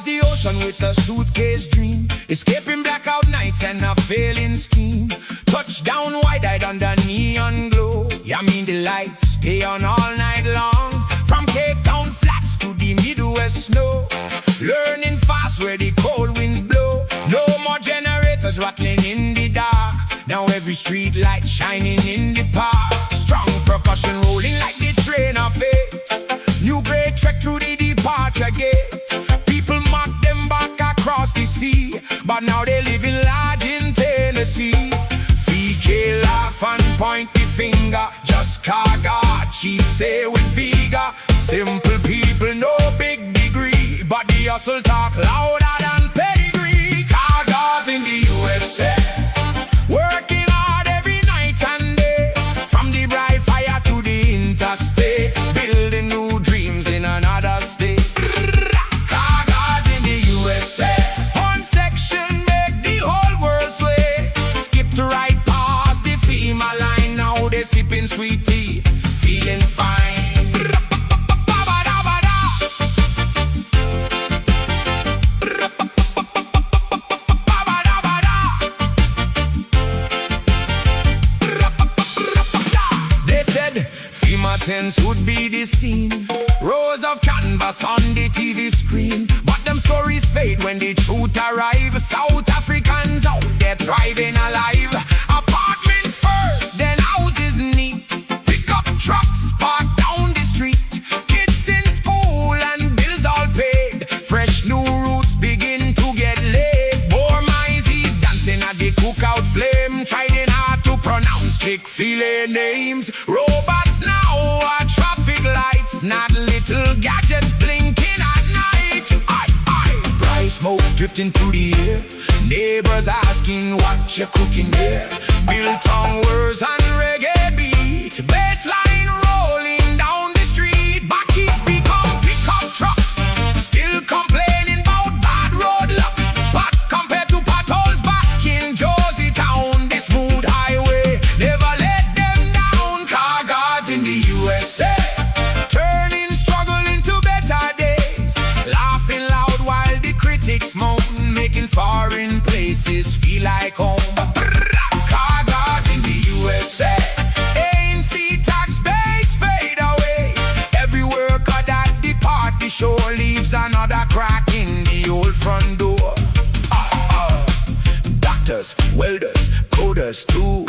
the ocean with a suitcase dream, escaping blackout nights and a failing scheme. Touchdown wide-eyed under neon glow. Yeah, I mean the lights stay on all night long. From Cape Town flats to the Midwest snow. Learning fast where the cold winds blow. No more generators rattling in the dark. Now every street light shining in the park. Strong percussion rolling like the train of fate. New great trek through the departure gate. People mock them back across the sea, but now they live in large in Tennessee. VK laugh and point the finger. Just car guard, she say with vigor. Simple people, no big degree, but the hustle talk louder than pedigree. Car guards in the USA, working hard every night and day. From the bright fire to the interstate, building new dreams in another state. Car guards in the USA, one section make the whole world sway. Skipped right past the FEMA line, now they sipping sweet tea, feeling fine. Tents would be the scene, rows of canvas on the TV screen. But them stories fade when the truth arrives. South Africans out there thriving alive. Apartments first, then houses neat. Pick up trucks parked down the street. Kids in school and bills all paid. Fresh new roots begin to get laid. More mices dancing at the cookout flame, trying hard to pronounce Chick-fil-A names. Robots now are traffic lights, not little gadgets blinking at night. Bright smoke drifting through the air, neighbors asking what you're cooking there. Biltong words and reggae beat, bassline rolling down the street. Backies become pickup trucks, still complaining about bad road luck. But compared to potholes back in Josie Town, this smooth highway never let them down. Car guards in the USA, turning struggle into better days. Laughing loud while the critics moan, making foreign places feel like home. Car guards in the USA, ANC tax base fade away. Every worker that depart the show leaves another crack in the old front door. Doctors, welders, coders too.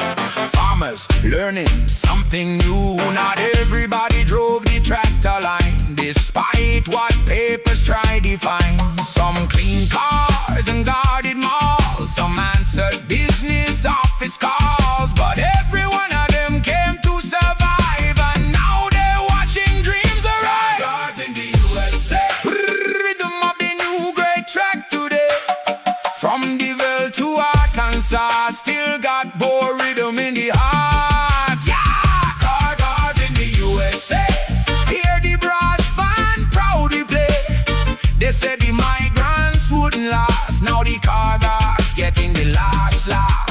Farmers learning something new. Not everybody drove the tractor line, despite what papers try to find. Some clean cars and guarded malls, some answered business office calls. But every one of them came to survive, and now they're watching dreams arrive. Guards in the USA, rhythm of the new great track today. From the Verde to Arkansas, still got boy rhythm in the heart. Yeah, car guards in the USA, hear the brass band proudly play. They said the migrants wouldn't last, now the car guards getting the last laugh.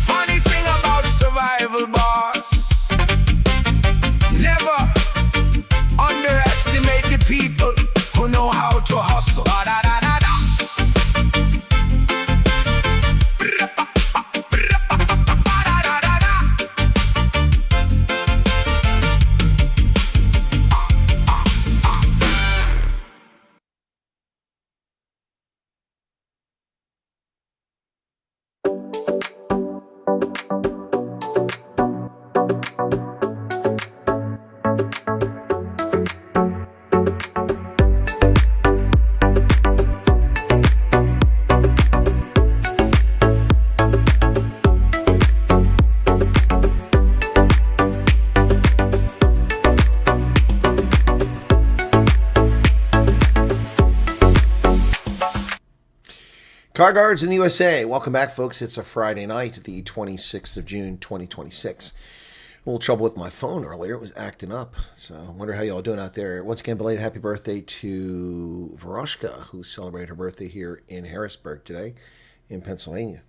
Funny thing about survival, boss, never underestimate the people who know how to hustle. Car guards in the USA. Welcome back, folks. It's a Friday night, the 26th of June, 2026. A little trouble with my phone earlier. It was acting up. So I wonder how y'all doing out there. Once again, belated happy birthday to Veroshka, who celebrated her birthday here in Harrisburg today in Pennsylvania.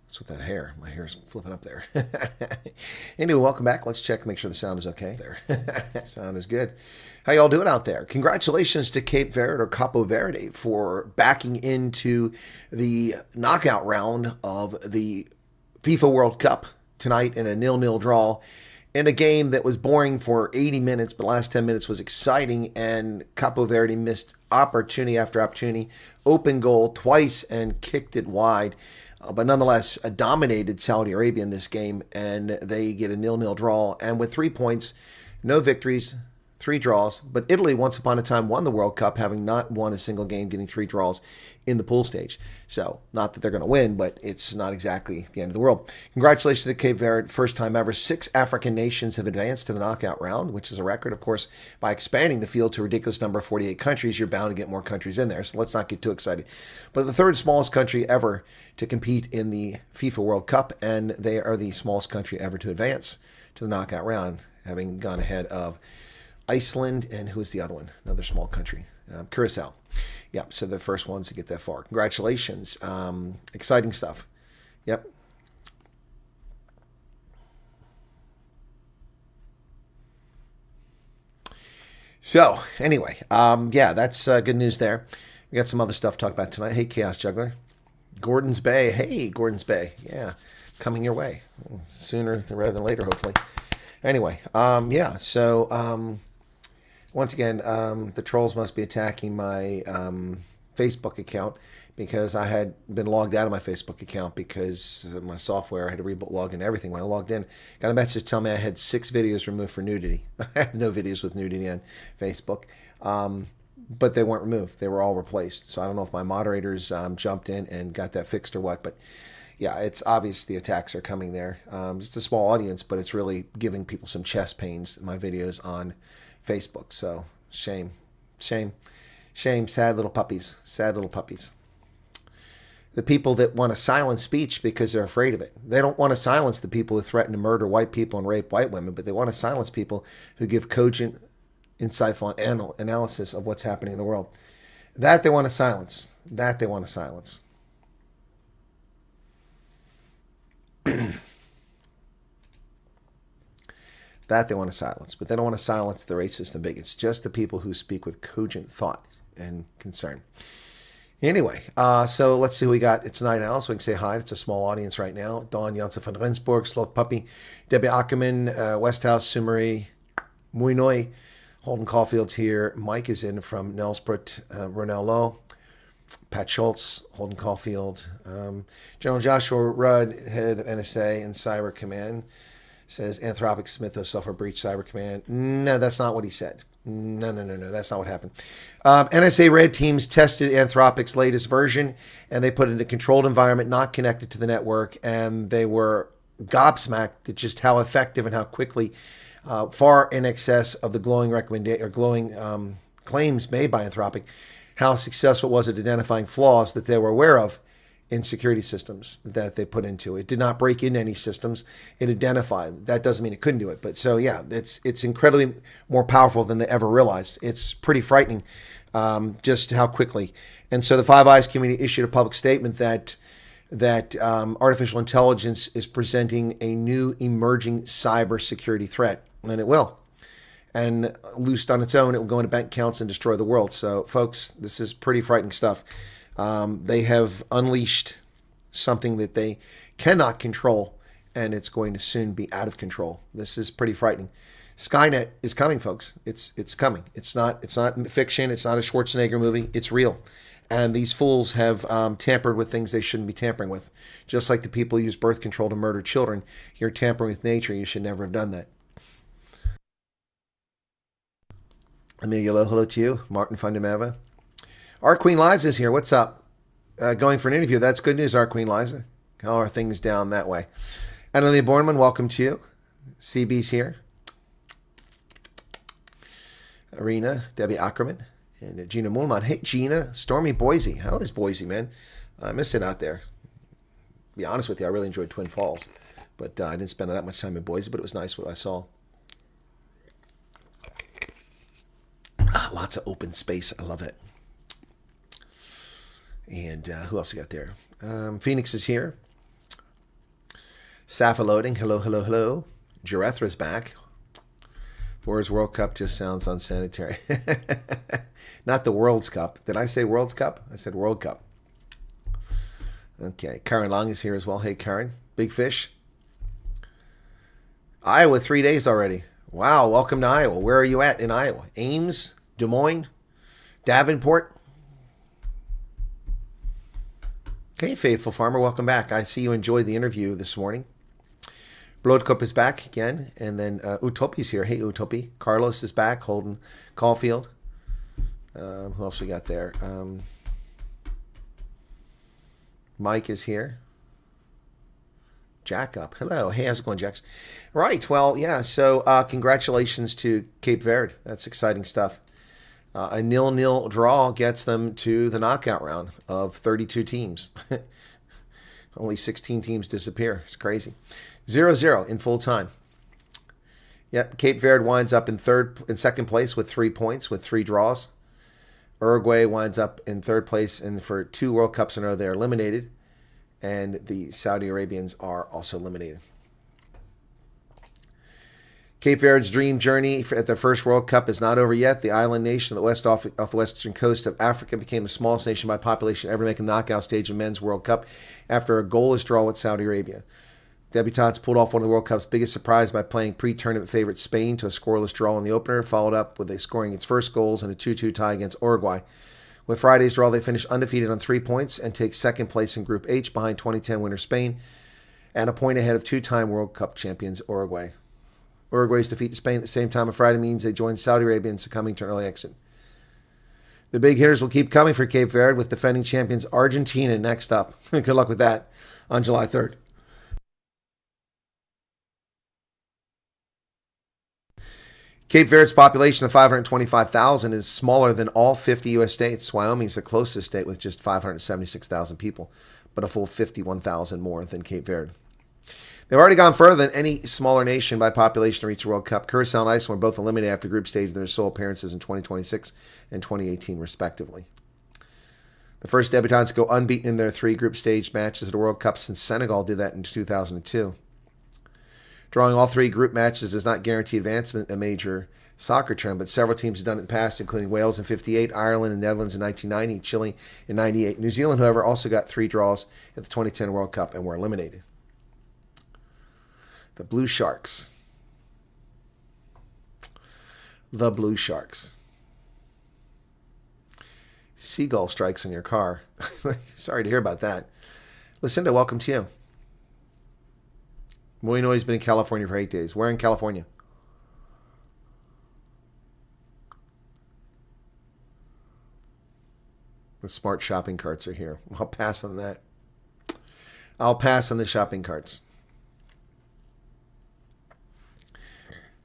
What's with that hair? My hair's flipping up there. Anyway, welcome back. Let's check, make sure the sound is okay. There. Sound is good. How y'all doing out there? Congratulations to Cape Verde or Capo Verde for backing into the knockout round of the FIFA World Cup tonight in a 0-0 draw in a game that was boring for 80 minutes, but the last 10 minutes was exciting, and Capo Verde missed opportunity after opportunity, open goal twice and kicked it wide. But nonetheless, dominated Saudi Arabia in this game, and they get a 0-0 draw. And with 3 points, no victories, 3 draws. But Italy, once upon a time, won the World Cup, having not won a single game, getting 3 draws in the pool stage. So, not that they're going to win, but it's not exactly the end of the world. Congratulations to Cape Verde. First time ever, 6 African nations have advanced to the knockout round, which is a record. Of course, by expanding the field to a ridiculous number of 48 countries, you're bound to get more countries in there. So let's not get too excited. But the 3rd smallest country ever to compete in the FIFA World Cup, and they are the smallest country ever to advance to the knockout round, having gone ahead of Iceland, and who is the other one? Another small country, Curacao. Yep, so the first ones to get that far. Congratulations. Exciting stuff. Yep. So, anyway, yeah, that's good news there. We got some other stuff to talk about tonight. Hey, Chaos Juggler. Gordon's Bay. Hey, Gordon's Bay. Yeah, coming your way. Sooner rather than later, hopefully. Anyway, yeah, so once again, the trolls must be attacking my Facebook account because I had been logged out of my Facebook account because of my software. I had to log in everything. When I logged in, got a message telling me I had 6 videos removed for nudity. I have no videos with nudity on Facebook, but they weren't removed. They were all replaced. So I don't know if my moderators jumped in and got that fixed or what, but yeah, it's obvious the attacks are coming there. Just a small audience, but it's really giving people some chest pains, my videos on Facebook. So shame, shame, shame, sad little puppies, sad little puppies. The people that want to silence speech because they're afraid of it. They don't want to silence the people who threaten to murder white people and rape white women, but they want to silence people who give cogent, insightful analysis of what's happening in the world. That they want to silence. That they want to silence. That they want to silence, but they don't want to silence the racist and bigots, just the people who speak with cogent thought and concern. Anyway, so let's see who we got. It's Night Owl, so we can say hi. It's a small audience right now. Dawn Janssen van Rensburg, Sloth Puppy, Debbie Ackerman, Westhouse, Sumery, Muinoy, Holden Caulfield's here. Mike is in from Nelsbrut, Ronell Lowe, Pat Schultz, Holden Caulfield, General Joshua Rudd, head of NSA and Cyber Command, says Anthropic Smith of Sulfur Breach Cyber Command. No, that's not what he said. No, that's not what happened. NSA red teams tested Anthropic's latest version, and they put it in a controlled environment, not connected to the network, and they were gobsmacked at just how effective and how quickly, far in excess of the glowing claims made by Anthropic, how successful it was at identifying flaws that they were aware of in security systems that they put into it. It did not break into any systems. It identified. That doesn't mean it couldn't do it. But so, yeah, it's incredibly more powerful than they ever realized. It's pretty frightening just how quickly. And so the Five Eyes community issued a public statement that artificial intelligence is presenting a new emerging cybersecurity threat, and it will. And loosed on its own, it will go into bank accounts and destroy the world. So, folks, this is pretty frightening stuff. They have unleashed something that they cannot control, and it's going to soon be out of control. This is pretty frightening. Skynet is coming, folks. It's coming. It's not fiction. It's not a Schwarzenegger movie. It's real. And these fools have tampered with things they shouldn't be tampering with. Just like the people who use birth control to murder children. You're tampering with nature. You should never have done that. Amelia Lowe, hello to you. Martin Fundameva. Our Queen Liza's here. What's up? Going for an interview. That's good news, our Queen Liza. How are things down that way? Annalie Bornman, welcome to you. CB's here. Arena, Debbie Ackerman, and Gina Mulman. Hey, Gina. Stormy Boise. How is Boise, man? I miss it out there. To be honest with you, I really enjoyed Twin Falls. But I didn't spend that much time in Boise, but it was nice what I saw. Lots of open space. I love it. And who else we got there? Phoenix is here. Safa loading. Hello, hello, hello. Jarethra's back. Where's World Cup just sounds unsanitary. Not the World's Cup. Did I say World's Cup? I said World Cup. Okay. Karen Long is here as well. Hey, Karen. Big Fish. Iowa, 3 days already. Wow. Welcome to Iowa. Where are you at in Iowa? Ames? Des Moines? Davenport? Okay, Faithful Farmer. Welcome back. I see you enjoyed the interview this morning. Bloodcup is back again, and then Utopi's here. Hey, Utopi. Carlos is back. Holden Caulfield. Who else we got there? Mike is here. Jack up. Hello. Hey, how's it going, Jax? Right. Well, yeah. So congratulations to Cape Verde. That's exciting stuff. A 0-0 draw gets them to the knockout round of 32 teams. Only 16 teams disappear. It's crazy. 0-0 in full time. Yep, Cape Verde winds up in second place with 3 points with 3 draws. Uruguay winds up in third place, and for 2 World Cups in a row, they're eliminated. And the Saudi Arabians are also eliminated. Cape Verde's dream journey at their first World Cup is not over yet. The island nation off the western coast of Africa became the smallest nation by population ever making the knockout stage of men's World Cup after a goalless draw with Saudi Arabia. Debutants pulled off one of the World Cup's biggest surprises by playing pre-tournament favorite Spain to a scoreless draw in the opener, followed up with scoring its first goals in a 2-2 tie against Uruguay. With Friday's draw, they finished undefeated on 3 points and take second place in Group H behind 2010 winner Spain and a point ahead of 2-time World Cup champions Uruguay. Uruguay's defeat to Spain at the same time on Friday means they join Saudi Arabia in succumbing to an early exit. The big hitters will keep coming for Cape Verde with defending champions Argentina next up. Good luck with that on July 3rd. Cape Verde's population of 525,000 is smaller than all 50 U.S. states. Wyoming is the closest state with just 576,000 people, but a full 51,000 more than Cape Verde. They've already gone further than any smaller nation by population to reach the World Cup. Curacao and Iceland were both eliminated after the group stage in their sole appearances in 2026 and 2018, respectively. The first debutants to go unbeaten in their 3 group stage matches at the World Cup since Senegal did that in 2002. Drawing all 3 group matches does not guarantee advancement in a major soccer tournament, but several teams have done it in the past, including Wales in 1958, Ireland and Netherlands in 1990, Chile in 1998. New Zealand, however, also got 3 draws at the 2010 World Cup and were eliminated. The Blue Sharks. The Blue Sharks. Seagull strikes in your car. Sorry to hear about that. Lucinda, welcome to you. Muy Noi's been in California for 8 days. Where in California? The smart shopping carts are here. I'll pass on that. I'll pass on the shopping carts.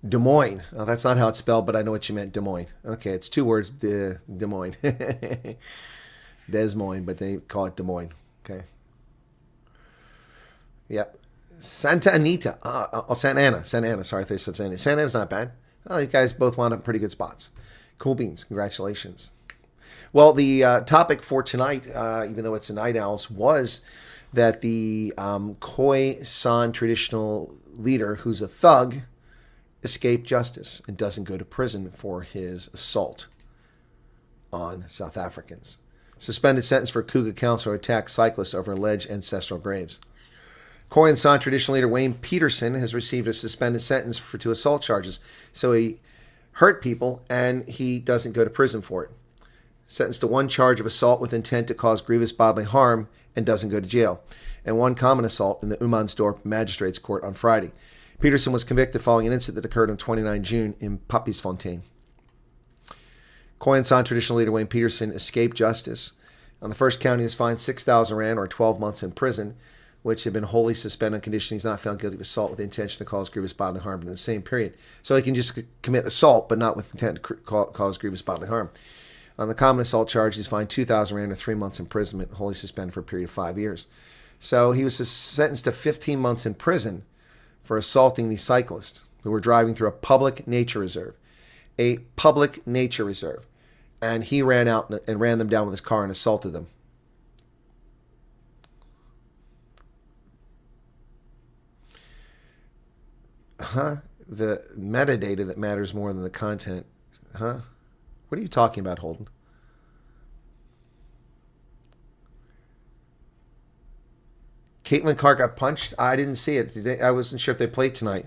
Des Moines. Oh, that's not how it's spelled, but I know what you meant. Des Moines. Okay, it's 2 words. Des Moines. Des Moines, but they call it Des Moines. Okay. Yep. Santa Anita. Santa Ana. Santa Ana. Sorry if they said Santa Ana. Santa Ana's not bad. Oh, you guys both wound up in pretty good spots. Cool beans. Congratulations. Well, the topic for tonight, even though it's a Night Owls, was that the Khoi San traditional leader, who's a thug, escaped justice and doesn't go to prison for his assault on South Africans. Suspended sentence for Kuga council attacked cyclists over alleged ancestral graves. Khoi and San traditional leader Wayne Peterson has received a suspended sentence for 2 assault charges. So he hurt people and he doesn't go to prison for it. Sentenced to 1 charge of assault with intent to cause grievous bodily harm and doesn't go to jail. And 1 common assault in the Umansdorp Magistrates Court on Friday. Peterson was convicted following an incident that occurred on 29 June in Papiesfontein. Khoi and San traditional leader Wayne Peterson escaped justice. On the first count, he was fined 6,000 rand or 12 months in prison, which had been wholly suspended on condition he's not found guilty of assault with the intention to cause grievous bodily harm in the same period. So he can just commit assault, but not with intent to cause grievous bodily harm. On the common assault charge, he's fined 2,000 rand or 3 months imprisonment, wholly suspended for a period of 5 years. So he was sentenced to 15 months in prison for assaulting these cyclists who were driving through a public nature reserve. A public nature reserve. And he ran out and ran them down with his car and assaulted them. Huh? The metadata that matters more than the content. Huh? What are you talking about, Holden? Caitlin Clark got punched? I didn't see it. I wasn't sure if they played tonight.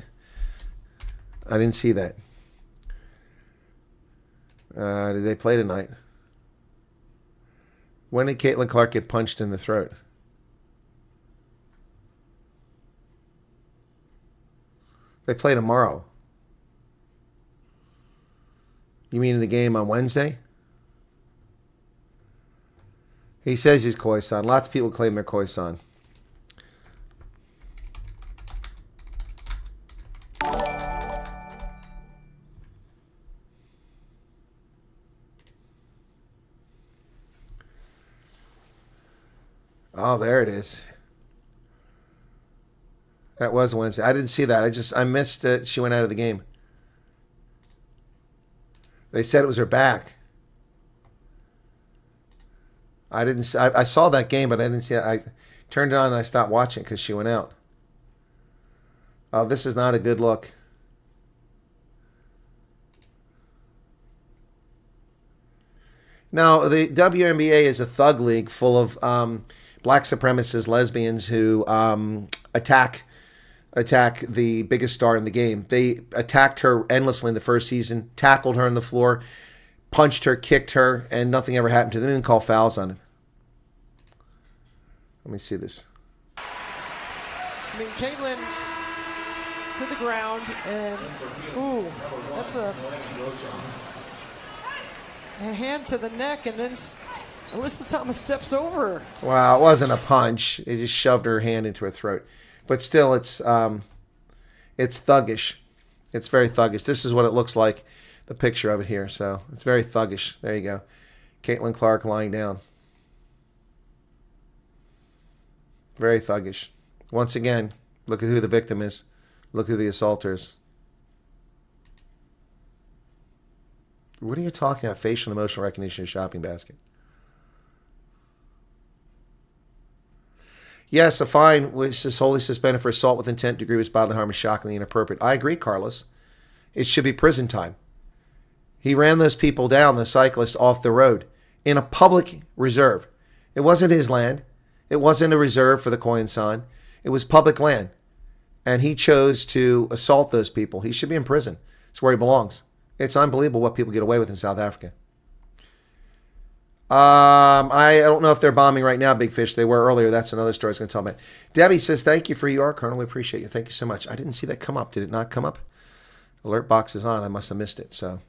I didn't see that. Did they play tonight? When did Caitlin Clark get punched in the throat? They play tomorrow. You mean in the game on Wednesday? He says he's Khoi-san. Lots of people claim they're Khoi-san. Oh, there it is. That was Wednesday. I didn't see that. I missed it. She went out of the game. They said it was her back. I saw that game, but I didn't see it. I turned it on and I stopped watching because she went out. Oh, this is not a good look. Now, the WNBA is a thug league full of black supremacist lesbians who attack the biggest star in the game. They attacked her endlessly in the first season, tackled her on the floor, punched her, kicked her, and nothing ever happened to them. They didn't call fouls on it. Let me see this. I mean, Caitlin to the ground, and ooh, that's a hand to the neck, and then Alyssa Thomas steps over her. Wow, it wasn't a punch. It just shoved her hand into her throat. But still, it's thuggish. It's very thuggish. This is what it looks like, the picture of it here. So it's very thuggish. There you go. Caitlin Clark lying down. Very thuggish. Once again, look at who the victim is. Look who the assaulter is. What are you talking about? Facial and emotional recognition in a shopping basket. Yes, a fine was wholly suspended for assault with intent to grievous bodily harm is shockingly inappropriate. I agree, Carlos. It should be prison time. He ran those people down, the cyclists, off the road in a public reserve. It wasn't his land. It wasn't a reserve for the Khoi-san. It was public land. And he chose to assault those people. He should be in prison. It's where he belongs. It's unbelievable what people get away with in South Africa. I don't know if they're bombing right now, Big Fish. They were earlier. That's another story I was going to tell about. Debbie says, thank you for your Colonel. We appreciate you. Thank you so much. I didn't see that come up. Did it not come up? Alert box is on. I must have missed it. So,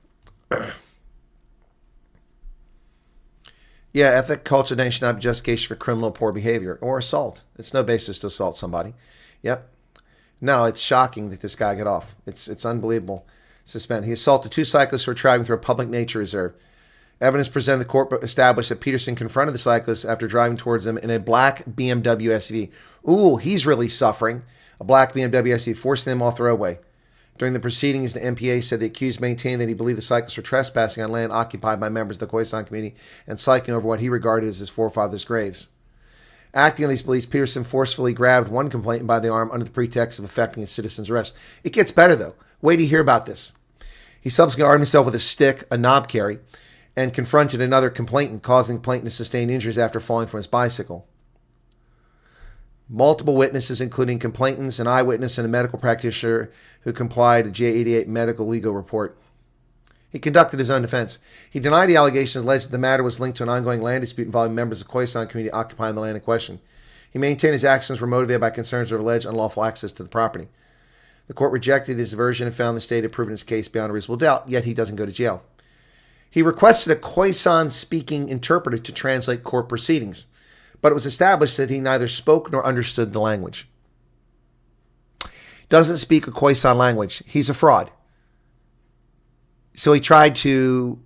yeah, ethic, culture, name should not be justification for criminal poor behavior or assault. It's no basis to assault somebody. Yep. No, it's shocking that this guy got off. It's unbelievable. Suspend. He assaulted two cyclists who were traveling through a public nature reserve. Evidence presented in the court established that Peterson confronted the cyclists after driving towards them in a black BMW SUV. Ooh, he's really suffering. A black BMW SUV forcing them off the roadway. During the proceedings, the MPA said the accused maintained that he believed the cyclists were trespassing on land occupied by members of the Khoi-san community and cycling over what he regarded as his forefathers' graves. Acting on these beliefs, Peterson forcefully grabbed one complainant by the arm under the pretext of effecting a citizen's arrest. It gets better, though. Wait to hear about this. He subsequently armed himself with a stick, a knob carry, and confronted another complainant, causing the complainant to sustain injuries after falling from his bicycle. Multiple witnesses, including complainants, an eyewitness, and a medical practitioner who complied a J88 medical legal report. He conducted his own defense. He denied the allegations, alleged that the matter was linked to an ongoing land dispute involving members of the Khoi-san community occupying the land in question. He maintained his actions were motivated by concerns of alleged unlawful access to the property. The court rejected his version and found the state had proven his case beyond a reasonable doubt, yet he doesn't go to jail. He requested a Khoi-san speaking interpreter to translate court proceedings, but it was established that he neither spoke nor understood the language. Doesn't speak a Khoi-san language. He's a fraud. So he tried to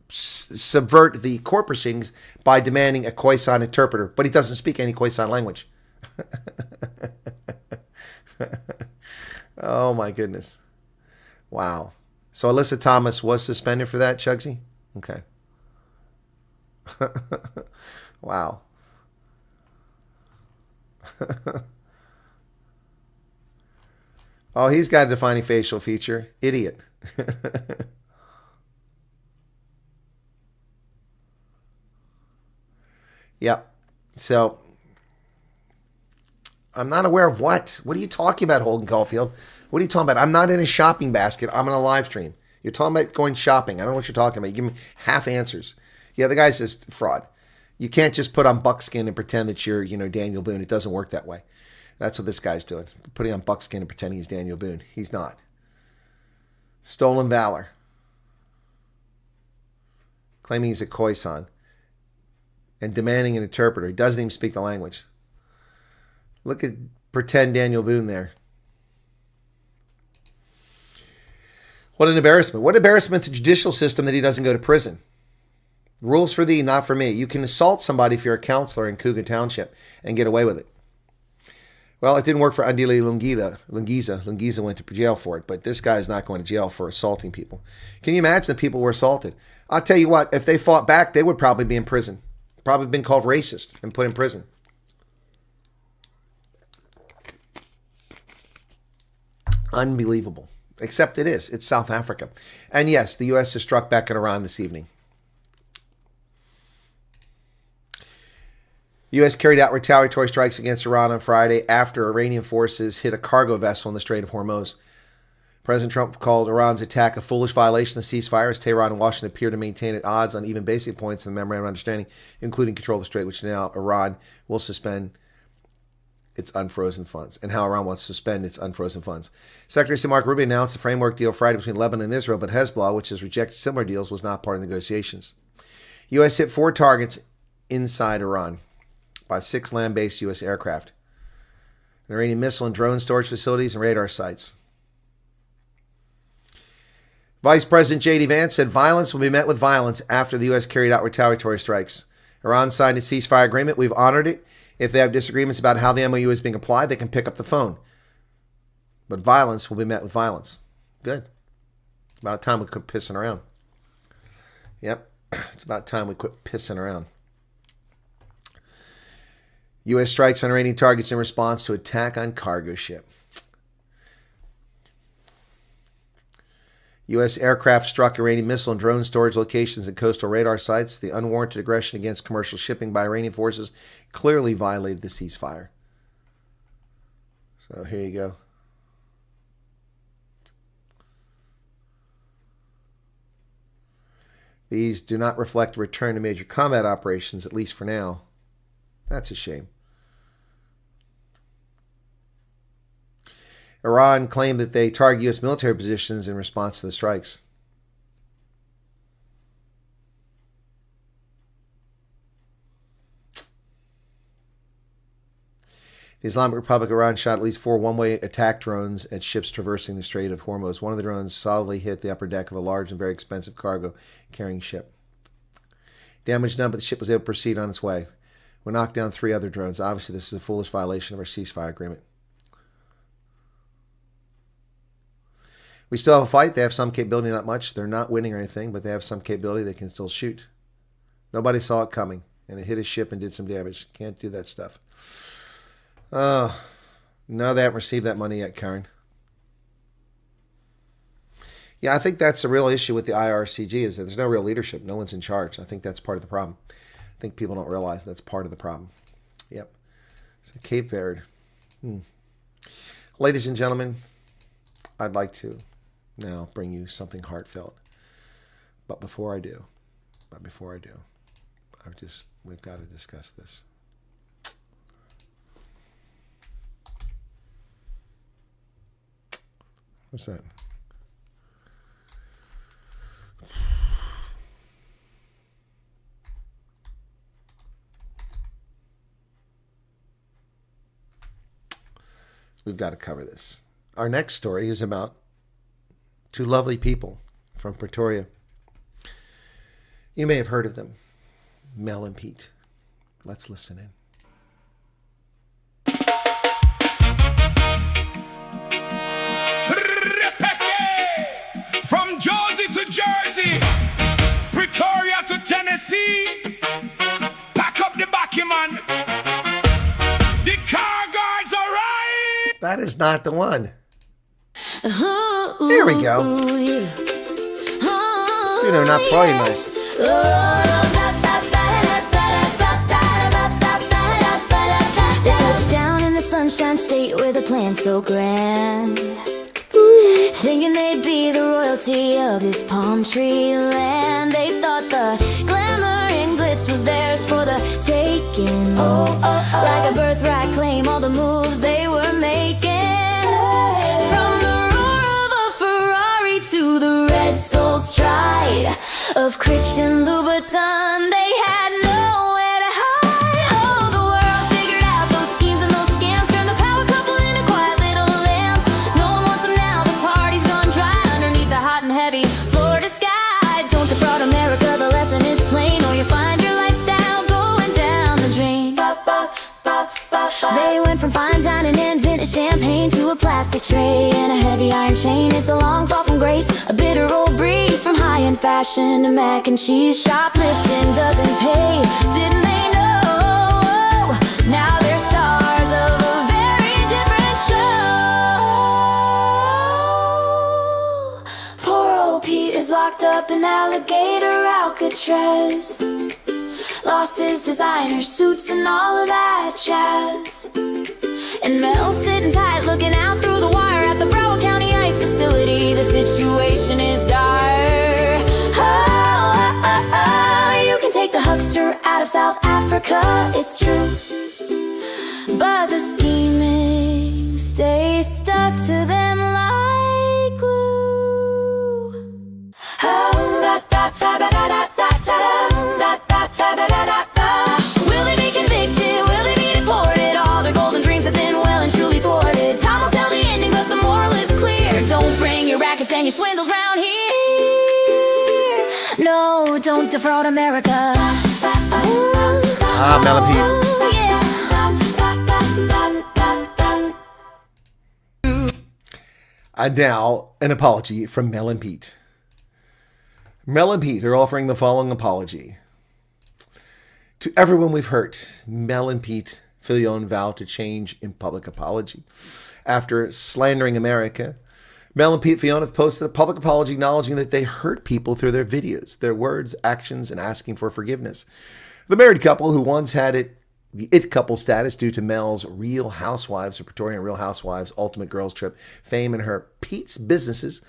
subvert the court proceedings by demanding a Khoi-san interpreter, but he doesn't speak any Khoi-san language. Oh my goodness. Wow. So Alyssa Thomas was suspended for that, Chugsy? Okay. Wow. Oh, he's got a defining facial feature. Idiot. Yep. So, I'm not aware of what? What are you talking about, Holden Caulfield? What are you talking about? I'm not in a shopping basket. I'm in a live stream. You're talking about going shopping. I don't know what you're talking about. You give me half answers. Yeah, the guy's just fraud. You can't just put on buckskin and pretend that you're, Daniel Boone. It doesn't work that way. That's what this guy's doing. Putting on buckskin and pretending he's Daniel Boone. He's not. Stolen valor. Claiming he's a Khoi-san. And demanding an interpreter. He doesn't even speak the language. Look at pretend Daniel Boone there. What an embarrassment. What embarrassment to the judicial system that he doesn't go to prison. Rules for thee, not for me. You can assault somebody if you're a counselor in Coogan Township and get away with it. Well, it didn't work for Andile Lungiza. Lungiza went to jail for it, but this guy is not going to jail for assaulting people. Can you imagine the people were assaulted? I'll tell you what, if they fought back, they would probably be in prison. Probably been called racist and put in prison. Unbelievable. Except it is. It's South Africa. And yes, the U.S. has struck back at Iran this evening. The U.S. carried out retaliatory strikes against Iran on Friday after Iranian forces hit a cargo vessel in the Strait of Hormuz. President Trump called Iran's attack a foolish violation of the ceasefire as Tehran and Washington appear to maintain at odds on even basic points in the memorandum of understanding, including control of the Strait, which now Iran will suspend its unfrozen funds, and how Iran wants to suspend its unfrozen funds. Secretary of State Marco Rubio announced a framework deal Friday between Lebanon and Israel, but Hezbollah, which has rejected similar deals, was not part of the negotiations. U.S. hit 4 targets inside Iran by 6 land-based U.S. aircraft, an Iranian missile and drone storage facilities and radar sites. Vice President J.D. Vance said violence will be met with violence after the U.S. carried out retaliatory strikes. Iran signed a ceasefire agreement. We've honored it. If they have disagreements about how the MOU is being applied, they can pick up the phone. But violence will be met with violence. Good. About time we quit pissing around. Yep. It's about time we quit pissing around. U.S. strikes on Iranian targets in response to attack on cargo ship. U.S. aircraft struck Iranian missile and drone storage locations and coastal radar sites. The unwarranted aggression against commercial shipping by Iranian forces clearly violated the ceasefire. So here you go. These do not reflect a return to major combat operations, at least for now. That's a shame. Iran claimed that they target U.S. military positions in response to the strikes. The Islamic Republic of Iran shot at least 4 one-way attack drones at ships traversing the Strait of Hormuz. One of the drones solidly hit the upper deck of a large and very expensive cargo-carrying ship. Damage done, but the ship was able to proceed on its way. We knocked down 3 other drones. Obviously, this is a foolish violation of our ceasefire agreement. We still have a fight. They have some capability, not much. They're not winning or anything, but they have some capability. They can still shoot. Nobody saw it coming, and it hit a ship and did some damage. Can't do that stuff. No, they haven't received that money yet, Karen. Yeah, I think that's the real issue with the IRCG is that there's no real leadership. No one's in charge. I think that's part of the problem. I think people don't realize that's part of the problem. Yep. So Cape Verde. Ladies and gentlemen, I'd like to now bring you something heartfelt. But before I do, we've got to discuss this. What's that? We've got to cover this. Our next story is about 2 lovely people from Pretoria. You may have heard of them, Mel and Pete. Let's listen in. From Jersey to Jersey, Pretoria to Tennessee, pack up the backy man. The car guards are right. That is not the one. There we go. Pseudo, not probably nice. They touched down in the Sunshine State with a plan so grand, thinking they'd be the royalty of this palm tree land. They thought the glamour and glitz was theirs for the taking. Like a birthright claim, all the moves they were making. From the roar of a Ferrari to the red soul stride of Christian Louboutin, they had nowhere to hide. Oh, the world figured out those schemes and those scams, turned the power couple into quiet little lambs. No one wants them now, the party's gone dry underneath the hot and heavy Florida sky. Don't defraud America, the lesson is plain, or you find your lifestyle going down the drain. They went from fine dining and vintage champagne to a plastic tray and a heavy iron chain. It's a long fall from grace, a bitter old breeze, from high-end fashion to mac and cheese. Shoplifting doesn't pay, didn't they know? Now they're stars of a very different show. Poor old Pete is locked up in alligator Alcatraz, lost his designer suits and all of that jazz. And Mel's sitting tight, looking out through the wire at the Broward County Ice Facility. The situation is dire. You can take the huckster out of South Africa, it's true, but the scheming stays stuck to them like glue. Will they be convicted? Will they be deported? All their golden dreams have been well and truly thwarted. Time will tell the ending, but the moral is clear. Don't bring your rackets and your swindles round here. No, don't defraud America. Mel and Pete. And now, an apology from Mel and Pete. Mel and Pete are offering the following apology. To everyone we've hurt, Mel and Pete Filion vow to change in public apology. After slandering America, Mel and Pete Filion have posted a public apology acknowledging that they hurt people through their videos, their words, actions, and asking for forgiveness. The married couple, who once had the it couple status due to Mel's Real Housewives, or Victorian Real Housewives Ultimate Girls Trip fame, and her Pete's businesses,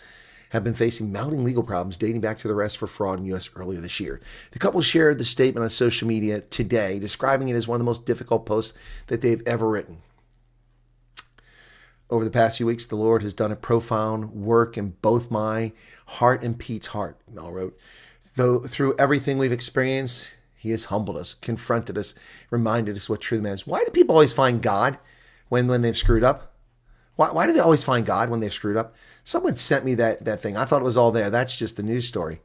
have been facing mounting legal problems dating back to the arrest for fraud in the U.S. earlier this year. The couple shared the statement on social media today, describing it as one of the most difficult posts that they've ever written. Over the past few weeks, the Lord has done a profound work in both my heart and Pete's heart, Mel wrote. Though through everything we've experienced, he has humbled us, confronted us, reminded us what truth is. Why do people always find God when they've screwed up? Why do they always find God when they've screwed up? Someone sent me that thing. I thought it was all there. That's just the news story.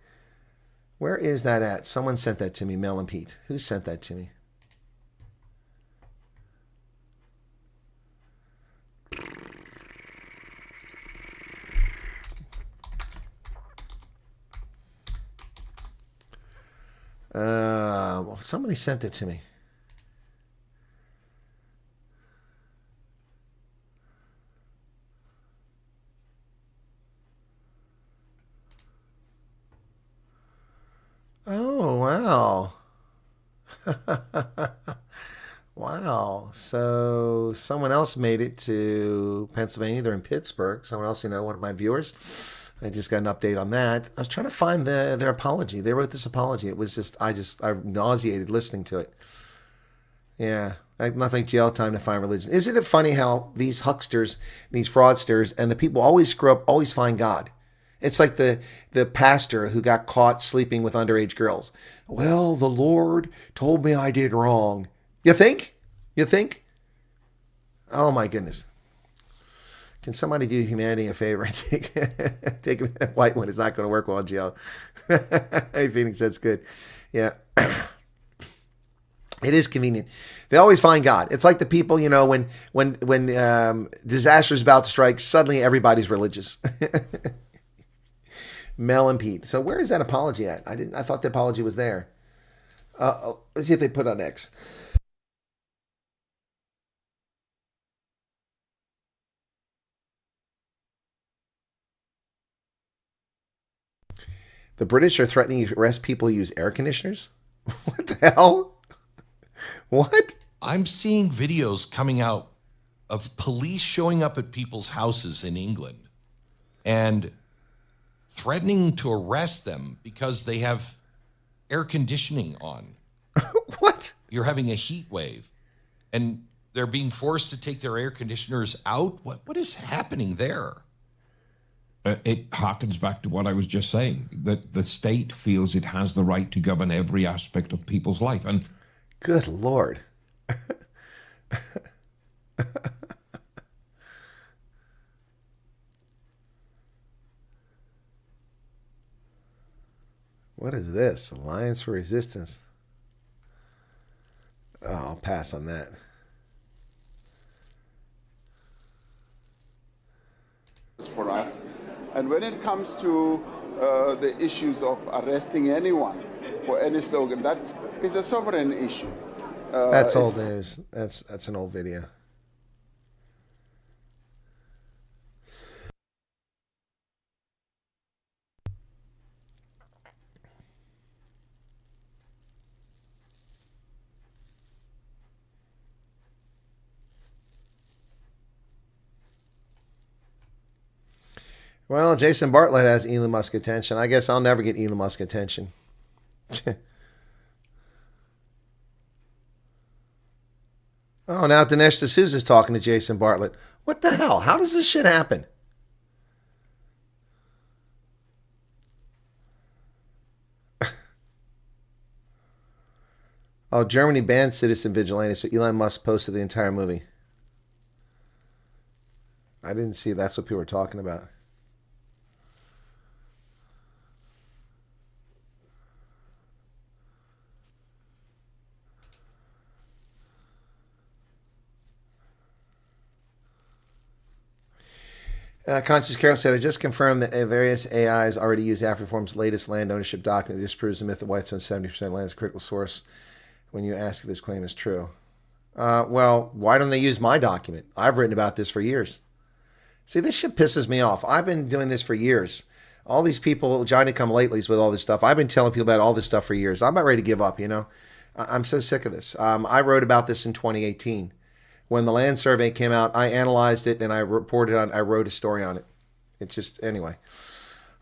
Where is that at? Someone sent that to me, Mel and Pete. Who sent that to me? Somebody sent it to me. Oh, wow. Wow. So someone else made it to Pennsylvania. They're in Pittsburgh. Someone else, one of my viewers. I just got an update on that. I was trying to find their apology. They wrote this apology. It was just, I nauseated listening to it. Yeah. Nothing jail time to find religion. Isn't it funny how these hucksters, these fraudsters, and the people always screw up, always find God? It's like the pastor who got caught sleeping with underage girls. Well, the Lord told me I did wrong. You think? You think? Oh, my goodness. Can somebody do humanity a favor and take that white one? It's not going to work well in jail. Hey, Phoenix, that's good. Yeah. It is convenient. They always find God. It's like the people, when disaster is about to strike, suddenly everybody's religious. Mel and Pete. So where is that apology at? I thought the apology was there. Let's see if they put it on X. The British are threatening to arrest people who use air conditioners? What the hell? What? I'm seeing videos coming out of police showing up at people's houses in England and threatening to arrest them because they have air conditioning on. What? You're having a heat wave and they're being forced to take their air conditioners out. What is happening there? It harkens back to what I was just saying, that the state feels it has the right to govern every aspect of people's life. And good Lord. What is this? Alliance for Resistance. Oh, I'll pass on that. For us. And when it comes to the issues of arresting anyone for any slogan, that is a sovereign issue. That's old news. That's an old video. Well, Jason Bartlett has Elon Musk attention. I guess I'll never get Elon Musk attention. Oh, now Dinesh D'Souza's talking to Jason Bartlett. What the hell? How does this shit happen? Oh, Germany banned Citizen Vigilante, so Elon Musk posted the entire movie. I didn't see that's what people were talking about. Conscious Carol said, I just confirmed that various AIs already use Afriform's latest land ownership document. This proves the myth that whites own 70% of land is a critical source when you ask if this claim is true. Well, why don't they use my document? I've written about this for years. See, this shit pisses me off. I've been doing this for years. All these people, Johnny come latelys with all this stuff. I've been telling people about all this stuff for years. I'm about ready to give up, you know. I'm so sick of this. I wrote about this in 2018. When the land survey came out, I analyzed it and I reported on. I wrote a story on it. It's just anyway.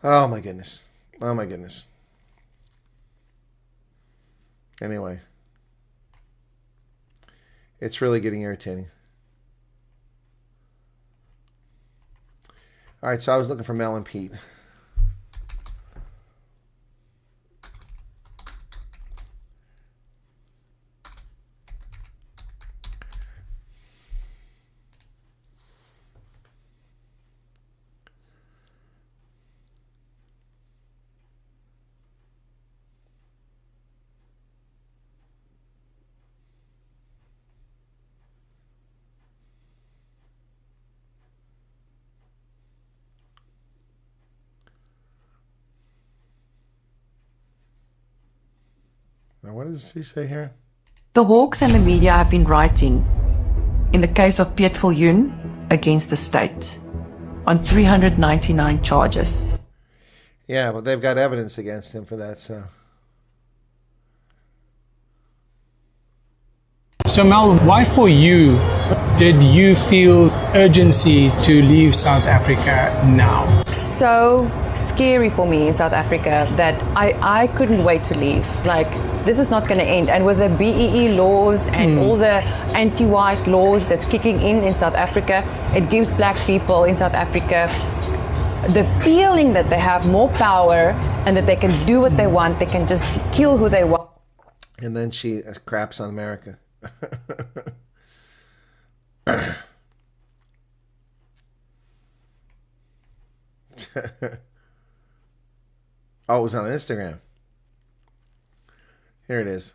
Oh my goodness. Oh my goodness. Anyway, it's really getting irritating. All right, so I was looking for Mel and Pete. Now, what does he say here? The Hawks and the media have been writing, in the case of Piet Viljoen, against the state, on 399 charges. Yeah, but they've got evidence against him for that, so. So Mel, why for you did you feel urgency to leave South Africa now? So scary for me in South Africa that I couldn't wait to leave. Like, this is not going to end. And with the BEE laws and all the anti-white laws that's kicking in South Africa, it gives black people in South Africa the feeling that they have more power and that they can do what they want. They can just kill who they want. And then she craps on America. Oh, it was on Instagram. Here it is.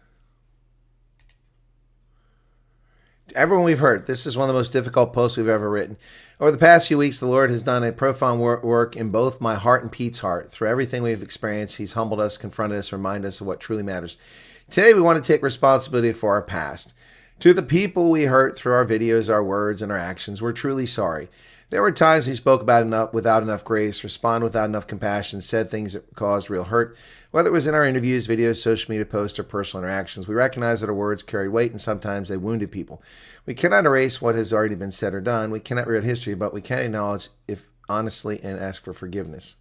Everyone we've heard, this is one of the most difficult posts we've ever written. Over the past few weeks, the Lord has done a profound work in both my heart and Pete's heart. Through everything we've experienced, he's humbled us, confronted us, reminded us of what truly matters. Today, we want to take responsibility for our past. To the people we hurt through our videos, our words, and our actions, we're truly sorry. There were times he spoke about enough without enough grace, responded without enough compassion, said things that caused real hurt. Whether it was in our interviews, videos, social media posts, or personal interactions, we recognize that our words carried weight and sometimes they wounded people. We cannot erase what has already been said or done. We cannot rewrite history, but we can acknowledge it honestly and ask for forgiveness.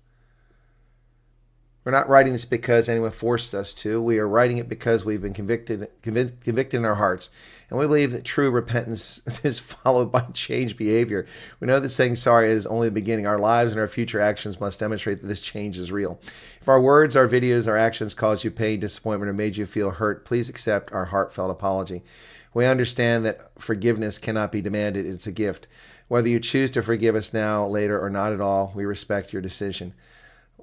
We're not writing this because anyone forced us to. We are writing it because we've been convicted in our hearts. And we believe that true repentance is followed by changed behavior. We know that saying sorry is only the beginning. Our lives and our future actions must demonstrate that this change is real. If our words, our videos, our actions caused you pain, disappointment, or made you feel hurt, please accept our heartfelt apology. We understand that forgiveness cannot be demanded. It's a gift. Whether you choose to forgive us now, later, or not at all, we respect your decision.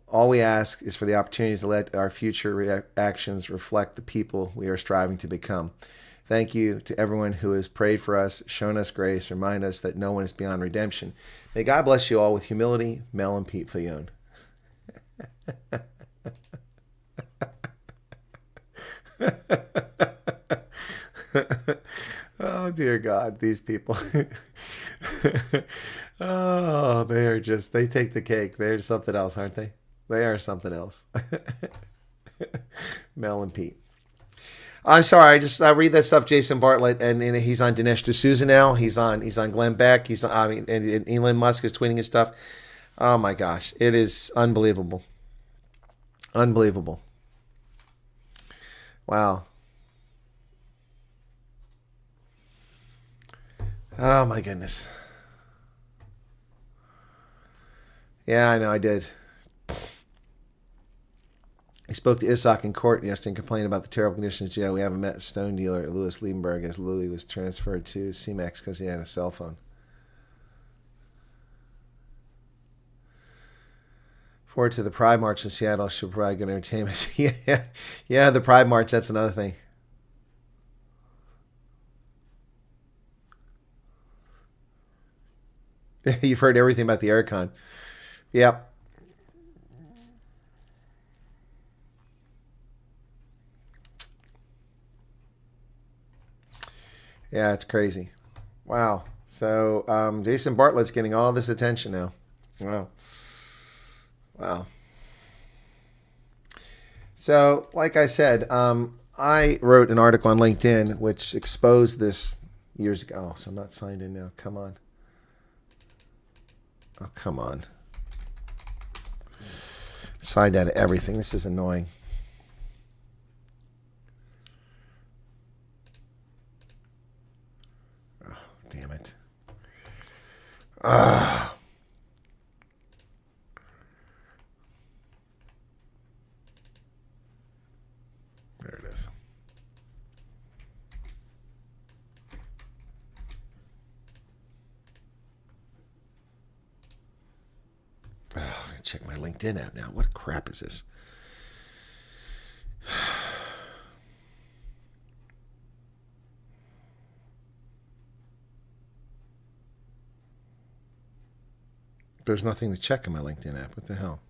All we ask is for the opportunity to let our future actions reflect the people we are striving to become. Thank you to everyone who has prayed for us, shown us grace, remind us that no one is beyond redemption. May God bless you all with humility. Mel and Pete Fayone. Oh, dear God, these people. Oh, they take the cake. They're something else, aren't they? They are something else. Mel and Pete. I'm sorry. I read that stuff. Jason Bartlett, and he's on Dinesh D'Souza now. He's on Glenn Beck. And Elon Musk is tweeting his stuff. Oh my gosh, it is unbelievable. Unbelievable. Wow. Oh my goodness. Yeah, I know. I did. He spoke to Isaac in court yesterday and complained about the terrible conditions in jail. We haven't met a stone dealer, Louis Liebenberg, as Louis was transferred to CMEX because he had a cell phone. Forward to the Pride March in Seattle should provide good entertainment. Yeah, the Pride March, that's another thing. You've heard everything about the aircon. Yep. Yeah, it's crazy. Wow. So Jason Bartlett's getting all this attention now. Wow. Wow. So, like I said, I wrote an article on LinkedIn which exposed this years ago. Oh, so I'm not signed in now. Come on. Oh, come on. Signed out of everything. This is annoying. Oh, damn it. Ah. There it is. Oh, I check my LinkedIn app now. What crap is this? There's nothing to check in my LinkedIn app. What the hell?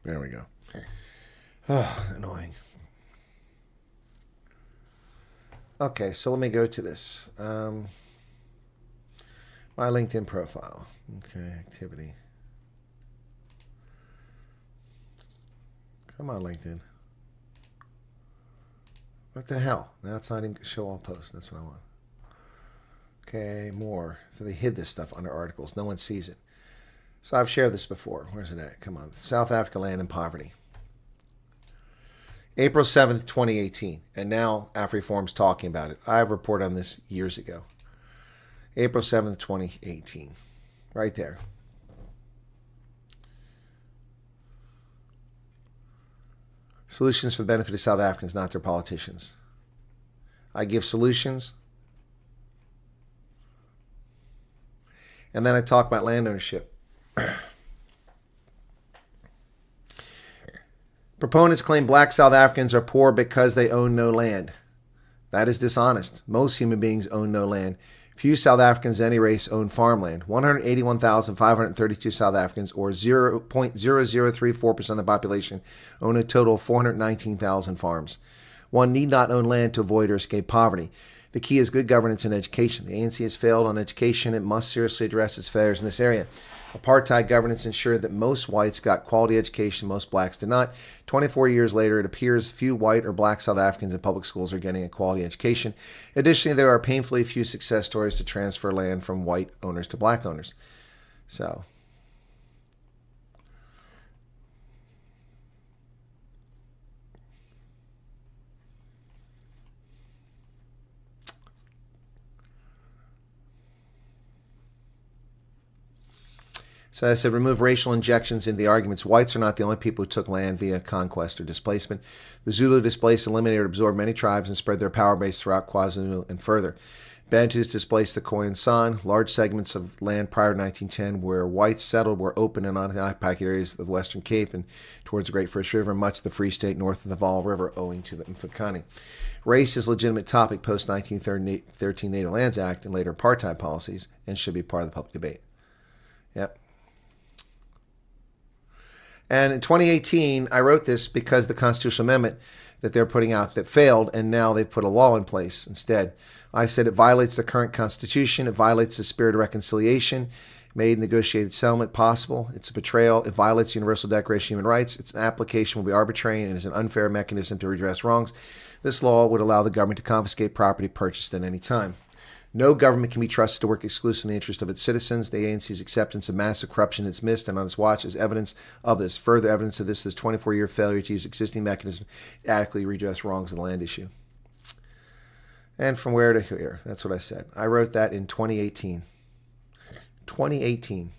There we go. Oh, annoying. Okay, so let me go to this. My LinkedIn profile. Okay, activity. Come on, LinkedIn. What the hell? Now it's not even show all posts. That's what I want. Okay, more. So they hid this stuff under articles. No one sees it. So I've shared this before. Where's it at? Come on. South Africa land and poverty. April 7th, 2018. And now AfriForum's talking about it. I reported on this years ago. April 7th, 2018. Right there. Solutions for the benefit of South Africans, not their politicians. I give solutions. And then I talk about land ownership. Proponents claim black South Africans are poor because they own no land. That is dishonest. Most human beings own no land. Few South Africans of any race own farmland. 181,532 South Africans, or 0.0034% of the population, own a total of 419,000 farms. One need not own land to avoid or escape poverty. The key is good governance and education. The ANC has failed on education. It must seriously address its failures in this area. Apartheid governance ensured that most whites got quality education, most blacks did not. 24 years later, it appears few white or black South Africans in public schools are getting a quality education. Additionally, there are painfully few success stories to transfer land from white owners to black owners. So, I said, remove racial injections into the arguments. Whites are not the only people who took land via conquest or displacement. The Zulu displaced, eliminated, or absorbed many tribes and spread their power base throughout KwaZulu and further. Bantus displaced the Khoi and San. Large segments of land prior to 1910 where whites settled were open and unoccupied areas of the Western Cape and towards the Great First River, and much of the Free State north of the Vaal River, owing to the Mfukani. Race is a legitimate topic post-1913 Native Lands Act and later apartheid policies, and should be part of the public debate. Yep. And in 2018, I wrote this because the constitutional amendment that they're putting out that failed, and now they put a law in place instead. I said it violates the current constitution. It violates the spirit of reconciliation, made negotiated settlement possible. It's a betrayal. It violates the Universal Declaration of Human Rights. Its application will be arbitrary and is an unfair mechanism to redress wrongs. This law would allow the government to confiscate property purchased at any time. No government can be trusted to work exclusively in the interest of its citizens. The ANC's acceptance of massive corruption in its midst and on its watch is evidence of this. Further evidence of this is 24-year failure to use existing mechanisms to adequately redress wrongs in the land issue. And from where to here, that's what I said. I wrote that in 2018. 2018.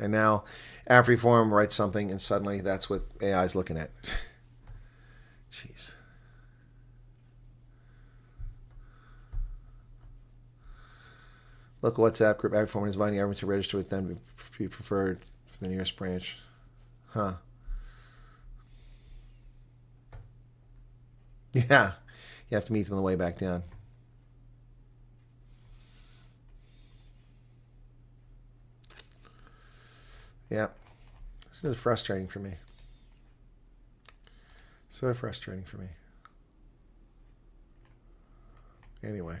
And now AfriForum writes something, and suddenly that's what AI is looking at. Jeez. Local WhatsApp group, AfriForum is inviting everyone to register with them to be preferred for the nearest branch. Huh. Yeah. You have to meet them on the way back down. Yeah, this is frustrating for me. So frustrating for me. Anyway.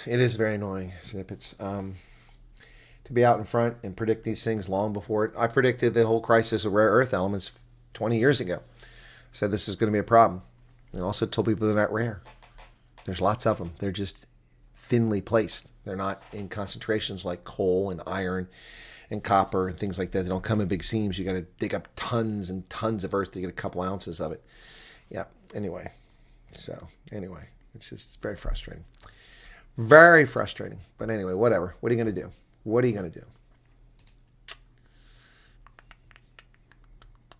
It is very annoying, snippets. To be out in front and predict these things long before it. I predicted the whole crisis of rare earth elements 20 years ago. Said this is going to be a problem. And also told people they're not rare. There's lots of them. They're just thinly placed. They're not in concentrations like coal and iron and copper and things like that. They don't come in big seams. You got to dig up tons and tons of earth to get a couple ounces of it. Yeah, anyway. So, anyway. It's very frustrating. Very frustrating. But anyway, whatever. What are you going to do? What are you going to do?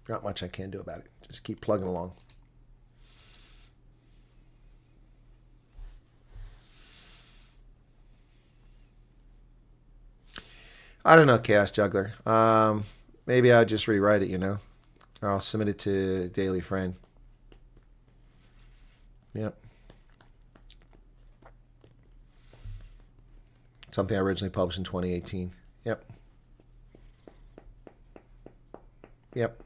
Not much I can do about it. Just keep plugging along. I don't know, Chaos Juggler. Maybe I'll just rewrite it, or I'll submit it to Daily Friend. Yep. Something I originally published in 2018. Yep.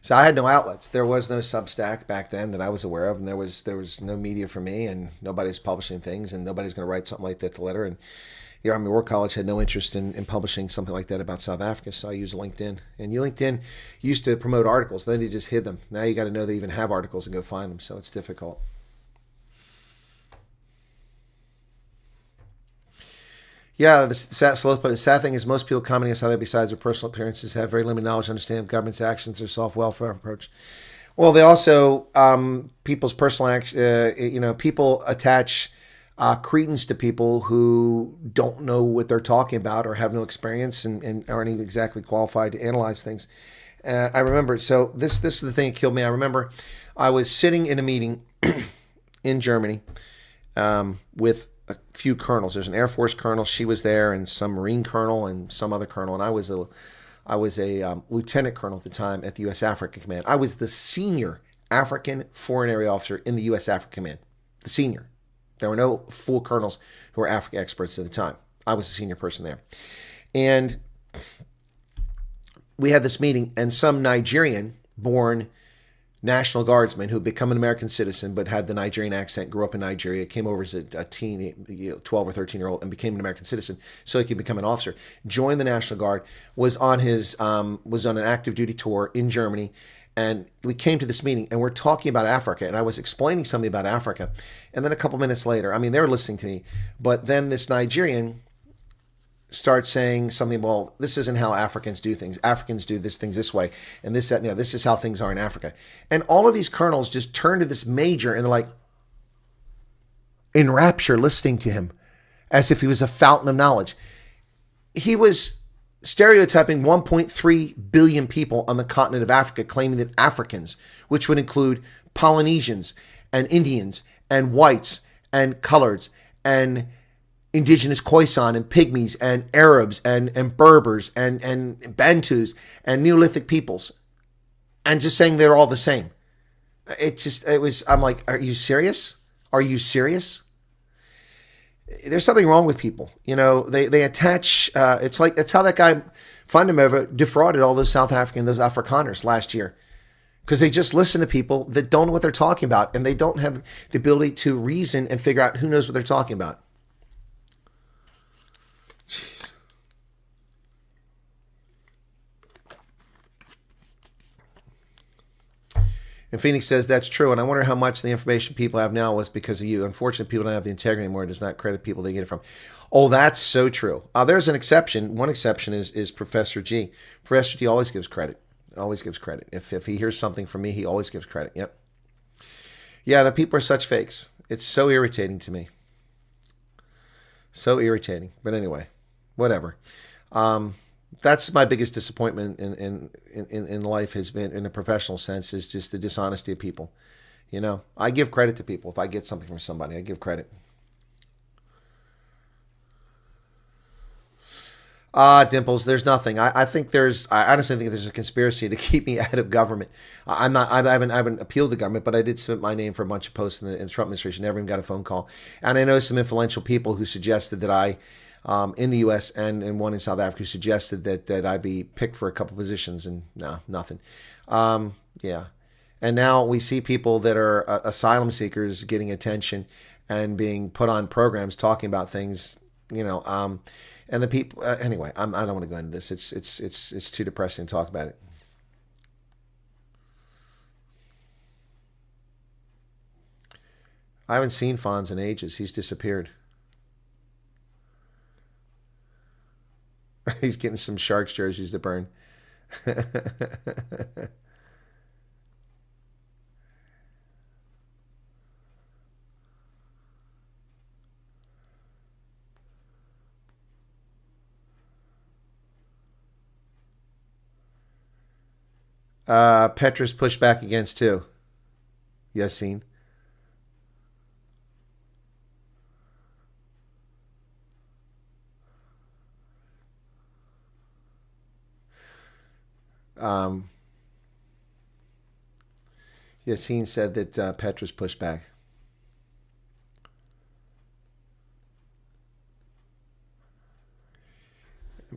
So I had no outlets. There was no Substack back then that I was aware of, and there was no media for me, and nobody's publishing things, and nobody's going to write something like that to letter. And the Army War College had no interest in publishing something like that about South Africa, so I used LinkedIn. And LinkedIn used to promote articles, then you just hid them. Now you got to know they even have articles and go find them, so it's difficult. Yeah, the sad thing is most people commenting on South Africa, besides their personal appearances, have very limited knowledge and understanding of government's actions, their self-welfare approach. Well, they also, people's personal actions, people attach credence to people who don't know what they're talking about or have no experience and aren't even exactly qualified to analyze things. I remember, so this is the thing that killed me. I remember I was sitting in a meeting in Germany with a few colonels. There's an Air Force colonel, she was there, and some Marine colonel and some other colonel, and I was a lieutenant colonel at the time at the U.S. Africa Command. I was the senior African Foreign Area Officer in the U.S. Africa Command, the senior. There were no full colonels who were Africa experts at the time. I was the senior person there. And we had this meeting, and some Nigerian-born National Guardsman who had become an American citizen but had the Nigerian accent, grew up in Nigeria, came over as a teen, 12 or 13-year-old, and became an American citizen so he could become an officer, joined the National Guard, was on an active duty tour in Germany, and we came to this meeting, and we're talking about Africa, and I was explaining something about Africa, and then a couple minutes later, I mean, they were listening to me, but then this Nigerian start saying something, well, this isn't how Africans do things. Africans do things this way, and this, that, this is how things are in Africa. And all of these colonels just turn to this major, and they're like, in rapture, listening to him, as if he was a fountain of knowledge. He was stereotyping 1.3 billion people on the continent of Africa, claiming that Africans, which would include Polynesians and Indians and whites and coloreds and indigenous Khoisan and Pygmies and Arabs and Berbers and Bantus and Neolithic peoples, and just saying they're all the same. I'm like, are you serious? Are you serious? There's something wrong with people. They attach, it's how that guy, Fundamental, defrauded all those South African, those Afrikaners last year. Because they just listen to people that don't know what they're talking about, and they don't have the ability to reason and figure out who knows what they're talking about. Jeez. And Phoenix says, that's true. And I wonder how much the information people have now was because of you. Unfortunately, people don't have the integrity anymore. It does not credit people they get it from. Oh, that's so true. There's an exception. One exception is Professor G. Professor G always gives credit. Always gives credit. If he hears something from me, he always gives credit. Yep. Yeah, the people are such fakes. It's so irritating to me. So irritating. But anyway, whatever. That's my biggest disappointment in life has been, in a professional sense, is just the dishonesty of people. I give credit to people. If I get something from somebody, I give credit. Dimples, there's nothing. I honestly think there's a conspiracy to keep me out of government. I haven't appealed to government, but I did submit my name for a bunch of posts in the Trump administration. Never even got a phone call. And I know some influential people who suggested that I, in the U.S. and one in South Africa, who suggested that I be picked for a couple positions, and no, nothing. Yeah. And now we see people that are asylum seekers getting attention and being put on programs talking about things, and the people, anyway, I don't want to go into this. It's too depressing to talk about it. I haven't seen Fonz in ages. He's disappeared. He's getting some Sharks jerseys to burn. Petra's pushed back against too. Yassine. Yassine said that Petra's pushed back.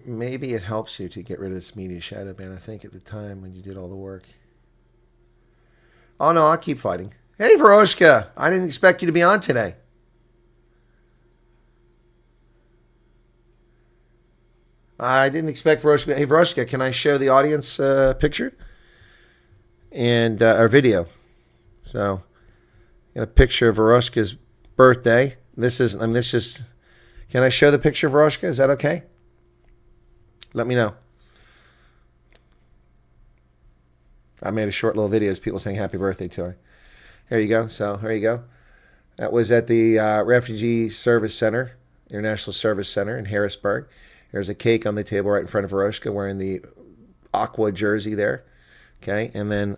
Maybe it helps you to get rid of this media shadow ban. I think at the time when you did all the work. Oh no, I'll keep fighting. Hey Veroshka, I didn't expect you to be on today. I didn't expect Veroshka. Hey Veroshka, can I show the audience a picture? And our video. So, got a picture of Veroshka's birthday. Can I show the picture of Veroshka? Is that okay? Let me know. I made a short little video of people saying happy birthday to her. Here you go. So, here you go. That was at the Refugee Service Center, International Service Center in Harrisburg. There's a cake on the table right in front of Veroshka wearing the aqua jersey there. Okay, and then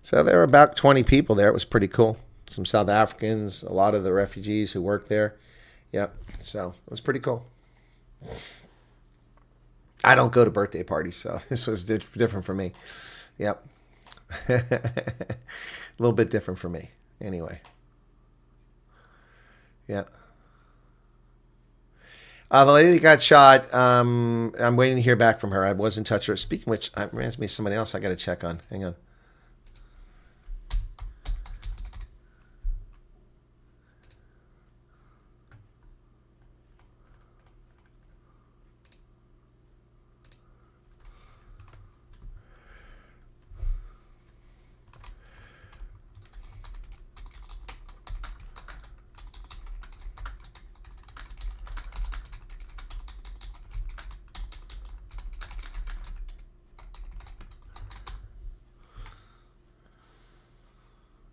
so there were about 20 people there. It was pretty cool. Some South Africans, a lot of the refugees who worked there. Yep, so it was pretty cool. I don't go to birthday parties, so this was different for me. Yep. A little bit different for me. Anyway. Yeah. The lady that got shot, I'm waiting to hear back from her. I was in touch with her. Speaking of which, it reminds me of somebody else I got to check on. Hang on.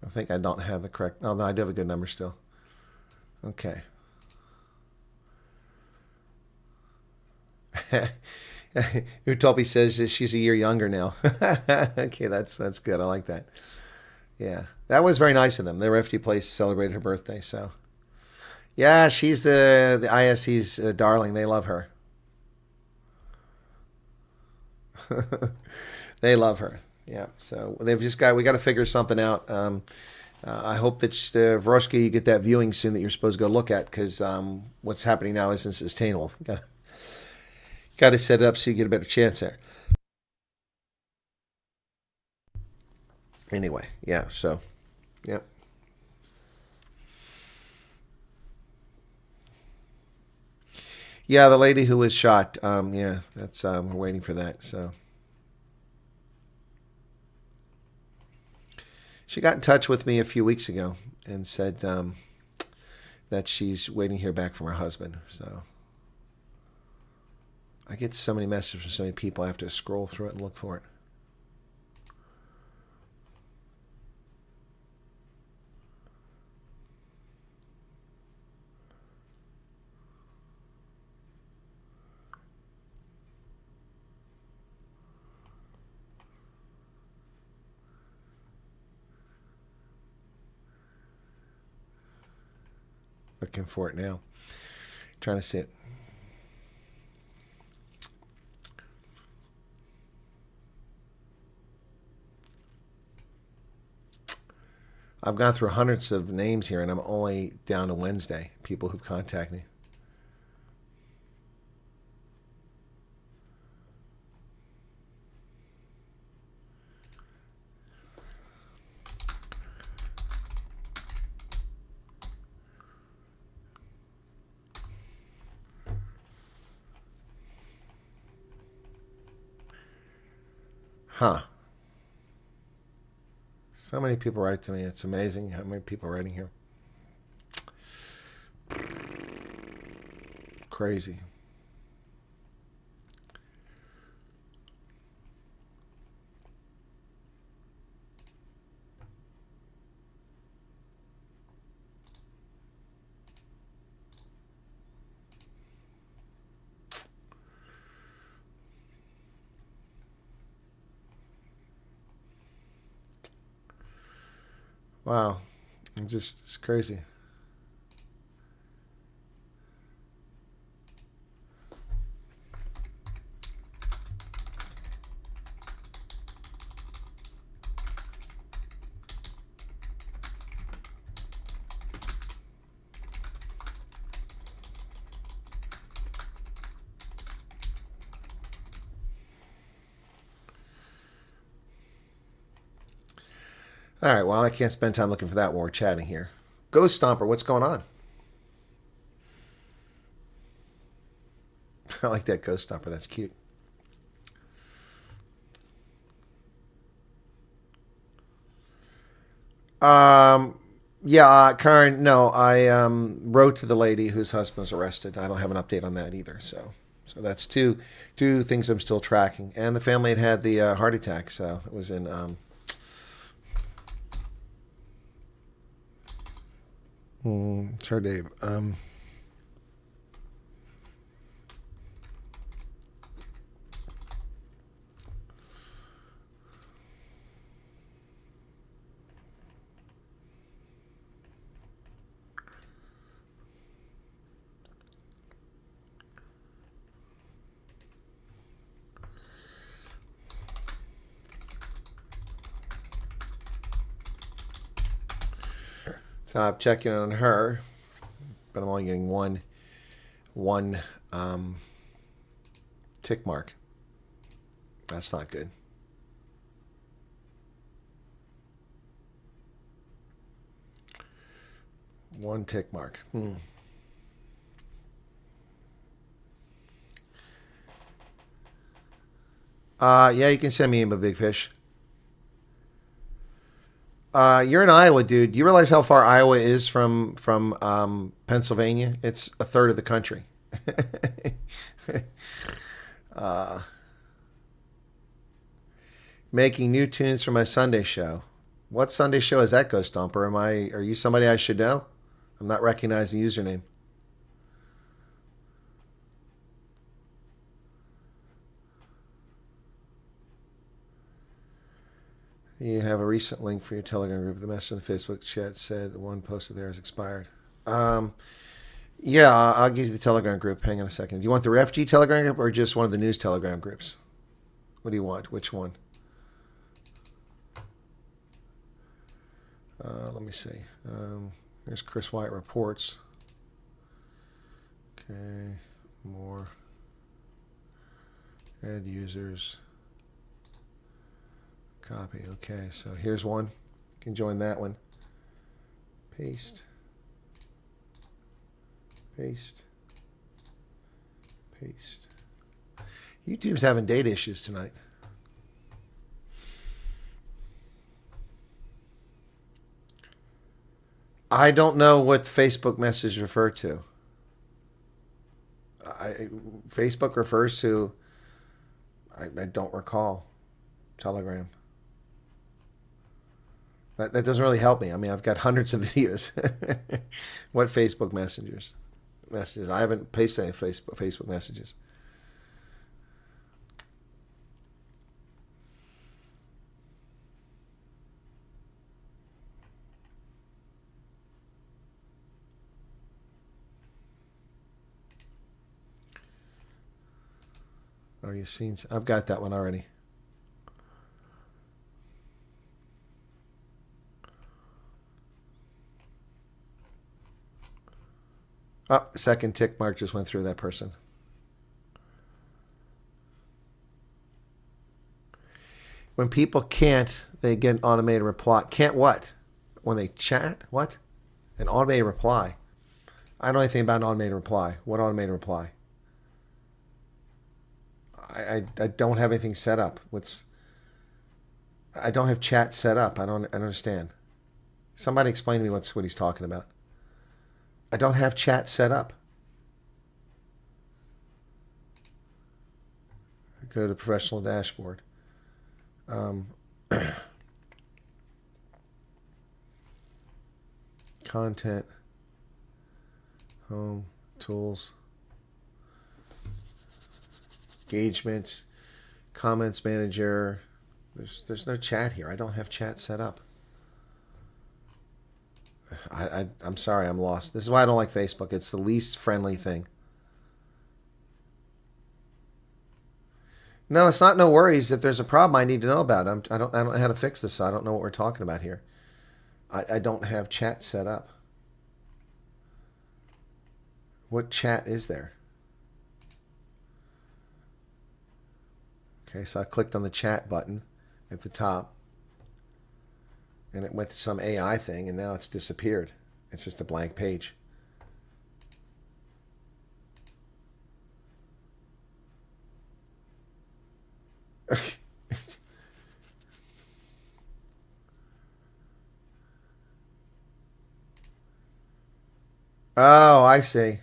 I think I don't have the correct... Oh, no, I do have a good number still. Okay. Utopi says that she's a year younger now. Okay, that's good. I like that. Yeah, that was very nice of them. The refugee place celebrated her birthday, so... Yeah, she's the ISC's darling. They love her. They love her. Yeah, so we got to figure something out. I hope that Veroshka, you get that viewing soon that you're supposed to go look at, because what's happening now isn't sustainable. Got to set it up so you get a better chance there. Anyway, yeah, so, yep. Yeah, the lady who was shot, yeah, that's, we're waiting for that, so. She got in touch with me a few weeks ago and said that she's waiting to hear back from her husband. So I get so many messages from so many people, I have to scroll through it and look for it. Looking for it now. Trying to see it. I've gone through hundreds of names here, and I'm only down to Wednesday. People who've contacted me. Huh. So many people write to me. It's amazing how many people are writing here. Crazy. Wow, it's crazy. All right, well, I can't spend time looking for that while we're chatting here. Ghost Stomper, what's going on? I like that Ghost Stomper. That's cute. Yeah, Karen, no, I wrote to the lady whose husband was arrested. I don't have an update on that either. So that's two things I'm still tracking. And the family had the heart attack, so it was in. It's her, Dave. So I'm checking on her, but I'm only getting one tick mark. That's not good. One tick mark. Yeah, you can send me in a big fish. You're in Iowa, dude. Do you realize how far Iowa is from Pennsylvania? It's a third of the country. Making new tunes for my Sunday show. What Sunday show is that, Ghost Dumper? Are you somebody I should know? I'm not recognizing the username. You have a recent link for your Telegram group. The message in the Facebook chat said one posted there is expired. Yeah, I'll give you the Telegram group. Hang on a second. Do you want the Refugee Telegram group or just one of the news Telegram groups? What do you want? Which one? Let me see. There's Chris Wyatt Reports. Okay, more. Add users. Copy. Okay, so here's one. You can join that one. Paste. Paste. Paste. YouTube's having data issues tonight. I don't know what Facebook message refer to. Facebook refers to, I don't recall, Telegram. That doesn't really help me. I mean, I've got hundreds of videos. What Facebook messages? I haven't pasted any Facebook messages. Oh, you've seen? I've got that one already. Oh, second tick mark just went through that person. When people can't, they get an automated reply. Can't what? When they chat? What? An automated reply. I don't know anything about an automated reply. What automated reply? I don't have anything set up. I don't have chat set up. I don't understand. Somebody explain to me what he's talking about. I don't have chat set up. Go to professional dashboard. Content. Home. Tools. Engagement. Comments manager. There's no chat here. I don't have chat set up. I'm sorry, I'm lost. This is why I don't like Facebook. It's the least friendly thing. No, it's not no worries. If there's a problem, I need to know about it. I don't know how to fix this, so I don't know what we're talking about here. I don't have chat set up. What chat is there? Okay, so I clicked on the chat button at the top. And it went to some AI thing, and now it's disappeared. It's just a blank page. Oh, I see.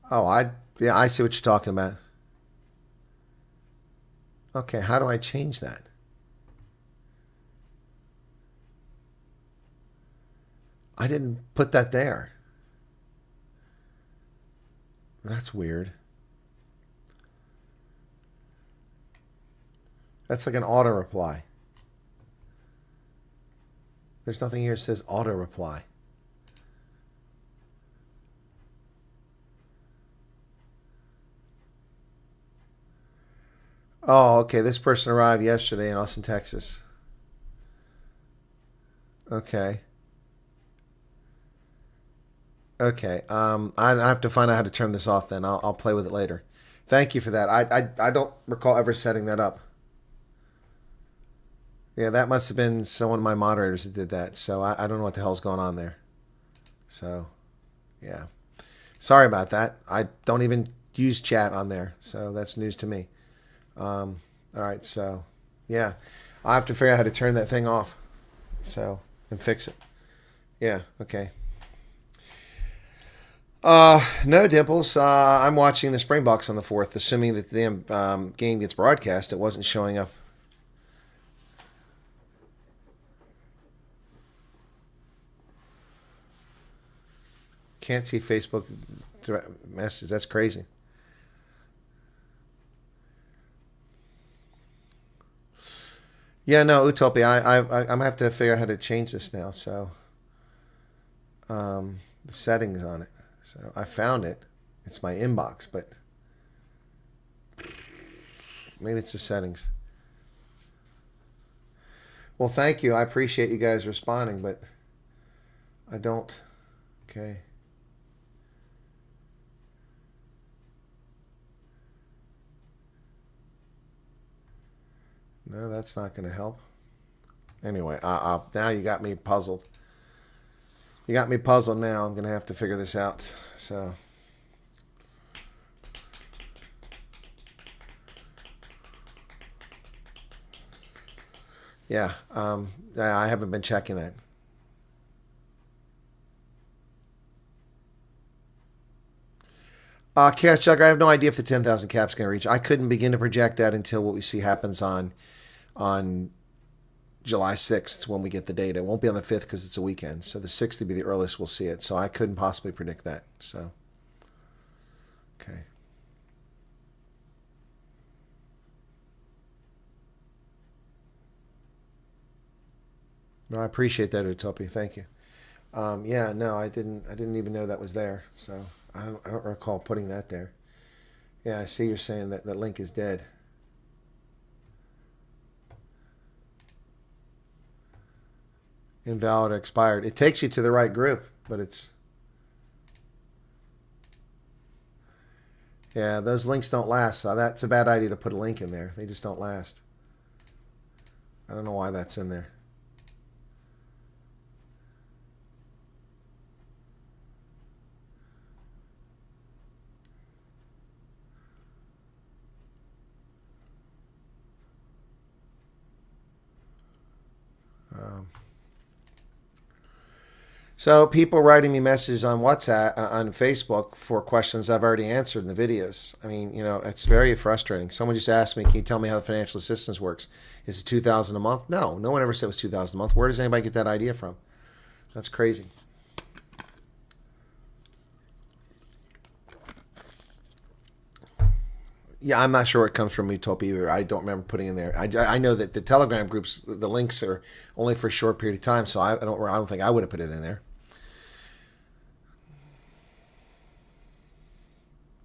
Oh, yeah, I see what you're talking about. Okay, how do I change that? I didn't put that there. That's weird. That's like an auto reply. There's nothing here that says auto reply. Oh, okay. This person arrived yesterday in Austin, Texas. Okay. Okay. I have to find out how to turn this off then. I'll play with it later. Thank you for that. I don't recall ever setting that up. Yeah, that must have been one of my moderators that did that. So I don't know what the hell's going on there. So, yeah. Sorry about that. I don't even use chat on there. So that's news to me. All right. So, yeah. I have to figure out how to turn that thing off. So, and fix it. Yeah. Okay. No, Dimples. I'm watching the Springboks on the 4th, assuming that the damn game gets broadcast. It wasn't showing up. Can't see Facebook messages. That's crazy. Yeah, no, Utopia. I'm gonna have to figure out how to change this now. So, the settings on it. So I found it. It's my inbox, but maybe it's the settings. Well, thank you. I appreciate you guys responding, but I don't. Okay. No, that's not going to help. Anyway, now you got me puzzled. You got me puzzled now. I'm going to have to figure this out. So, yeah, I haven't been checking that. Cash Chuck, I have no idea if the 10,000 cap's going to reach. I couldn't begin to project that until what we see happens on July 6th when we get the data. It won't be on the 5th because it's a weekend. So the 6th would be the earliest we'll see it. So I couldn't possibly predict that. So, okay. No, I appreciate that, Utopia. Thank you. Yeah, no, I didn't even know that was there. So I don't recall putting that there. Yeah, I see you're saying that the link is dead. Invalid or expired. It takes you to the right group, but it's... Yeah, those links don't last. So that's a bad idea to put a link in there. They just don't last. I don't know why that's in there. So people writing me messages on WhatsApp, on Facebook for questions I've already answered in the videos. I mean, you know, it's very frustrating. Someone just asked me, can you tell me how the financial assistance works? Is it $2,000 a month? No, no one ever said it was $2,000 a month. Where does anybody get that idea from? That's crazy. Yeah, I'm not sure where it comes from, Utopia either. I don't remember putting in there. I know that the Telegram groups, the links are only for a short period of time, so I don't think I would have put it in there.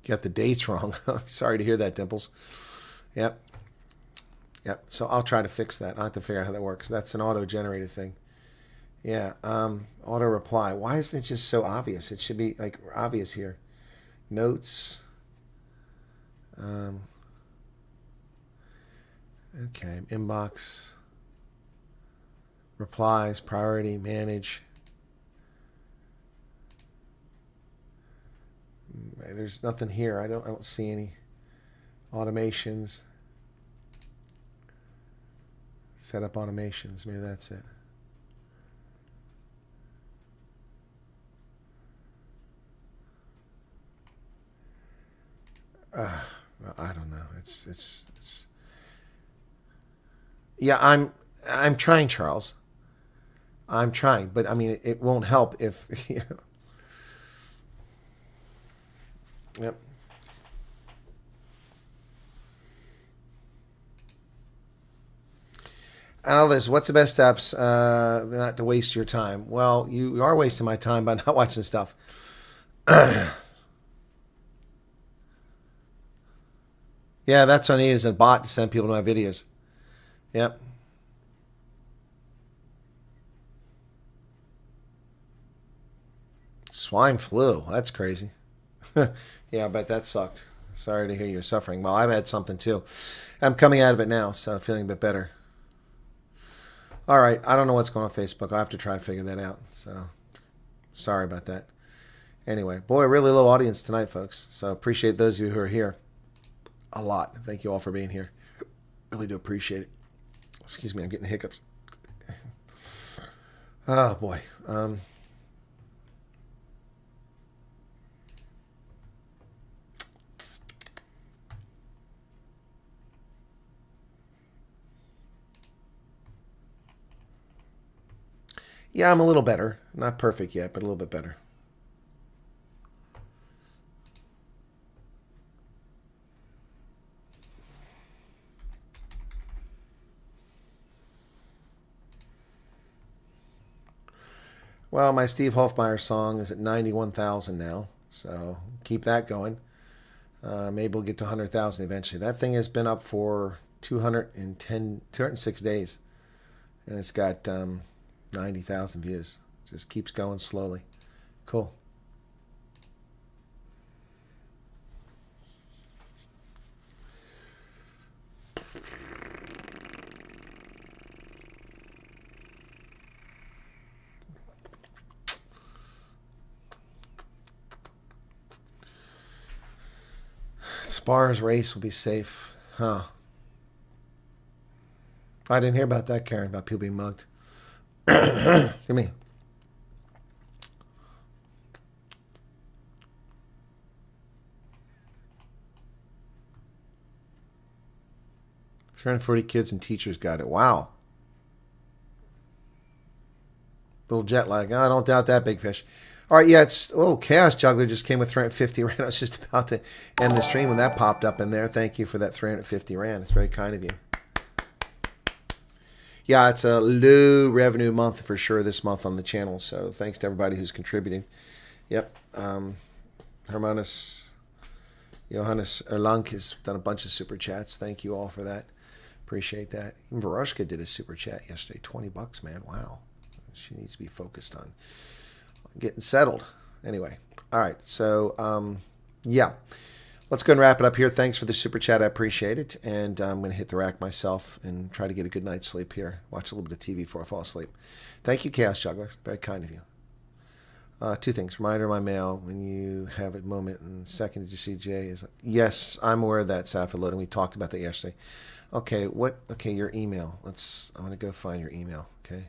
Got the dates wrong. Sorry to hear that, Dimples. Yep. So I'll try to fix that. I'll have to figure out how that works. That's an auto-generated thing. Yeah. Auto reply. Why isn't it just so obvious? It should be like obvious here. Notes. Okay. Inbox. Replies. Priority. Manage. There's nothing here. I don't see any automations. Set up automations. Maybe that's it. Well, I don't know. It's. Yeah, I'm trying, Charles. I'm trying, but I mean, it won't help if you know. Yep. And others, what's the best steps not to waste your time? Well, you are wasting my time by not watching stuff. Yeah, that's what I need is a bot to send people to my videos. Yep. Swine flu. That's crazy. Yeah, I bet that sucked. Sorry to hear you're suffering. Well, I've had something too. I'm coming out of it now, so feeling a bit better. All right. I don't know what's going on Facebook. I'll have to try to figure that out. So sorry about that. Anyway, boy, really low audience tonight, folks. So appreciate those of you who are here a lot. Thank you all for being here. Really do appreciate it. Excuse me, I'm getting hiccups. Oh, boy. Yeah, I'm a little better. Not perfect yet, but a little bit better. Well, my Steve Hofmeyer song is at 91,000 now, so keep that going. Maybe we'll get to 100,000 eventually. That thing has been up for 206 days, and it's got 90,000 views. Just keeps going slowly. Cool. Spars race will be safe. Huh. I didn't hear about that, Karen, about people being mugged. Give me. $340 kids and teachers got it. Wow. Little jet lag. Oh, I don't doubt that, big fish. All right, yeah, it's... Oh, Chaos Juggler just came with 350 Rand. I was just about to end the stream when that popped up in there. Thank you for that 350 Rand. It's very kind of you. Yeah, it's a low revenue month for sure this month on the channel. So thanks to everybody who's contributing. Yep. Johannes Erlunk has done a bunch of super chats. Thank you all for that. Appreciate that. Even Varushka did a super chat yesterday. $20, man. Wow. She needs to be focused on getting settled. Anyway. All right. So, yeah. Let's go and wrap it up here. Thanks for the super chat. I appreciate it. And I'm going to hit the rack myself and try to get a good night's sleep here. Watch a little bit of TV before I fall asleep. Thank you, Chaos Juggler. Very kind of you. Two things. Reminder of my mail when you have a moment. And second, did you see Jay? Yes, I'm aware of that, Safa Loading. We talked about that yesterday. Okay, okay, your email. I'm going to go find your email, okay?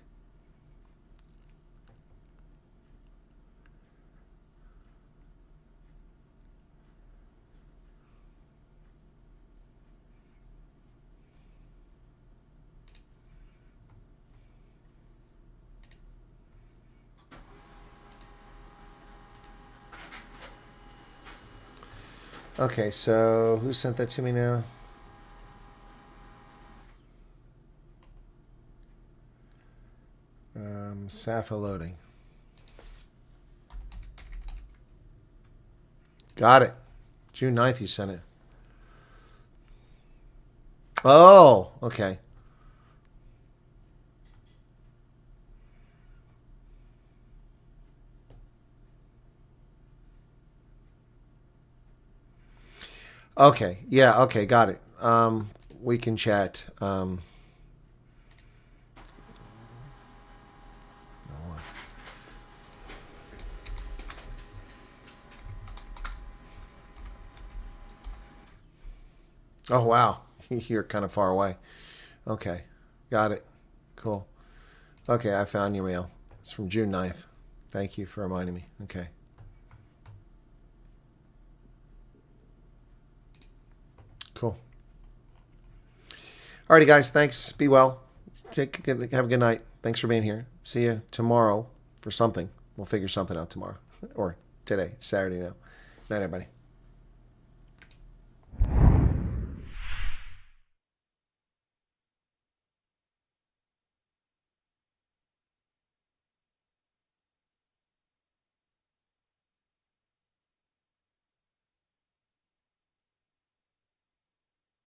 Okay, so who sent that to me now? Safa Loading. Got it. June 9th you sent it. Oh, okay. Okay. Yeah. Okay. Got it. We can chat. Oh, wow. You're kind of far away. Okay. Got it. Cool. Okay, I found your mail. It's from June 9th. Thank you for reminding me. Okay. Cool. Alrighty, guys. Thanks. Be well. Have a good night. Thanks for being here. See you tomorrow for something. We'll figure something out tomorrow. Or today. It's Saturday now. Night, everybody.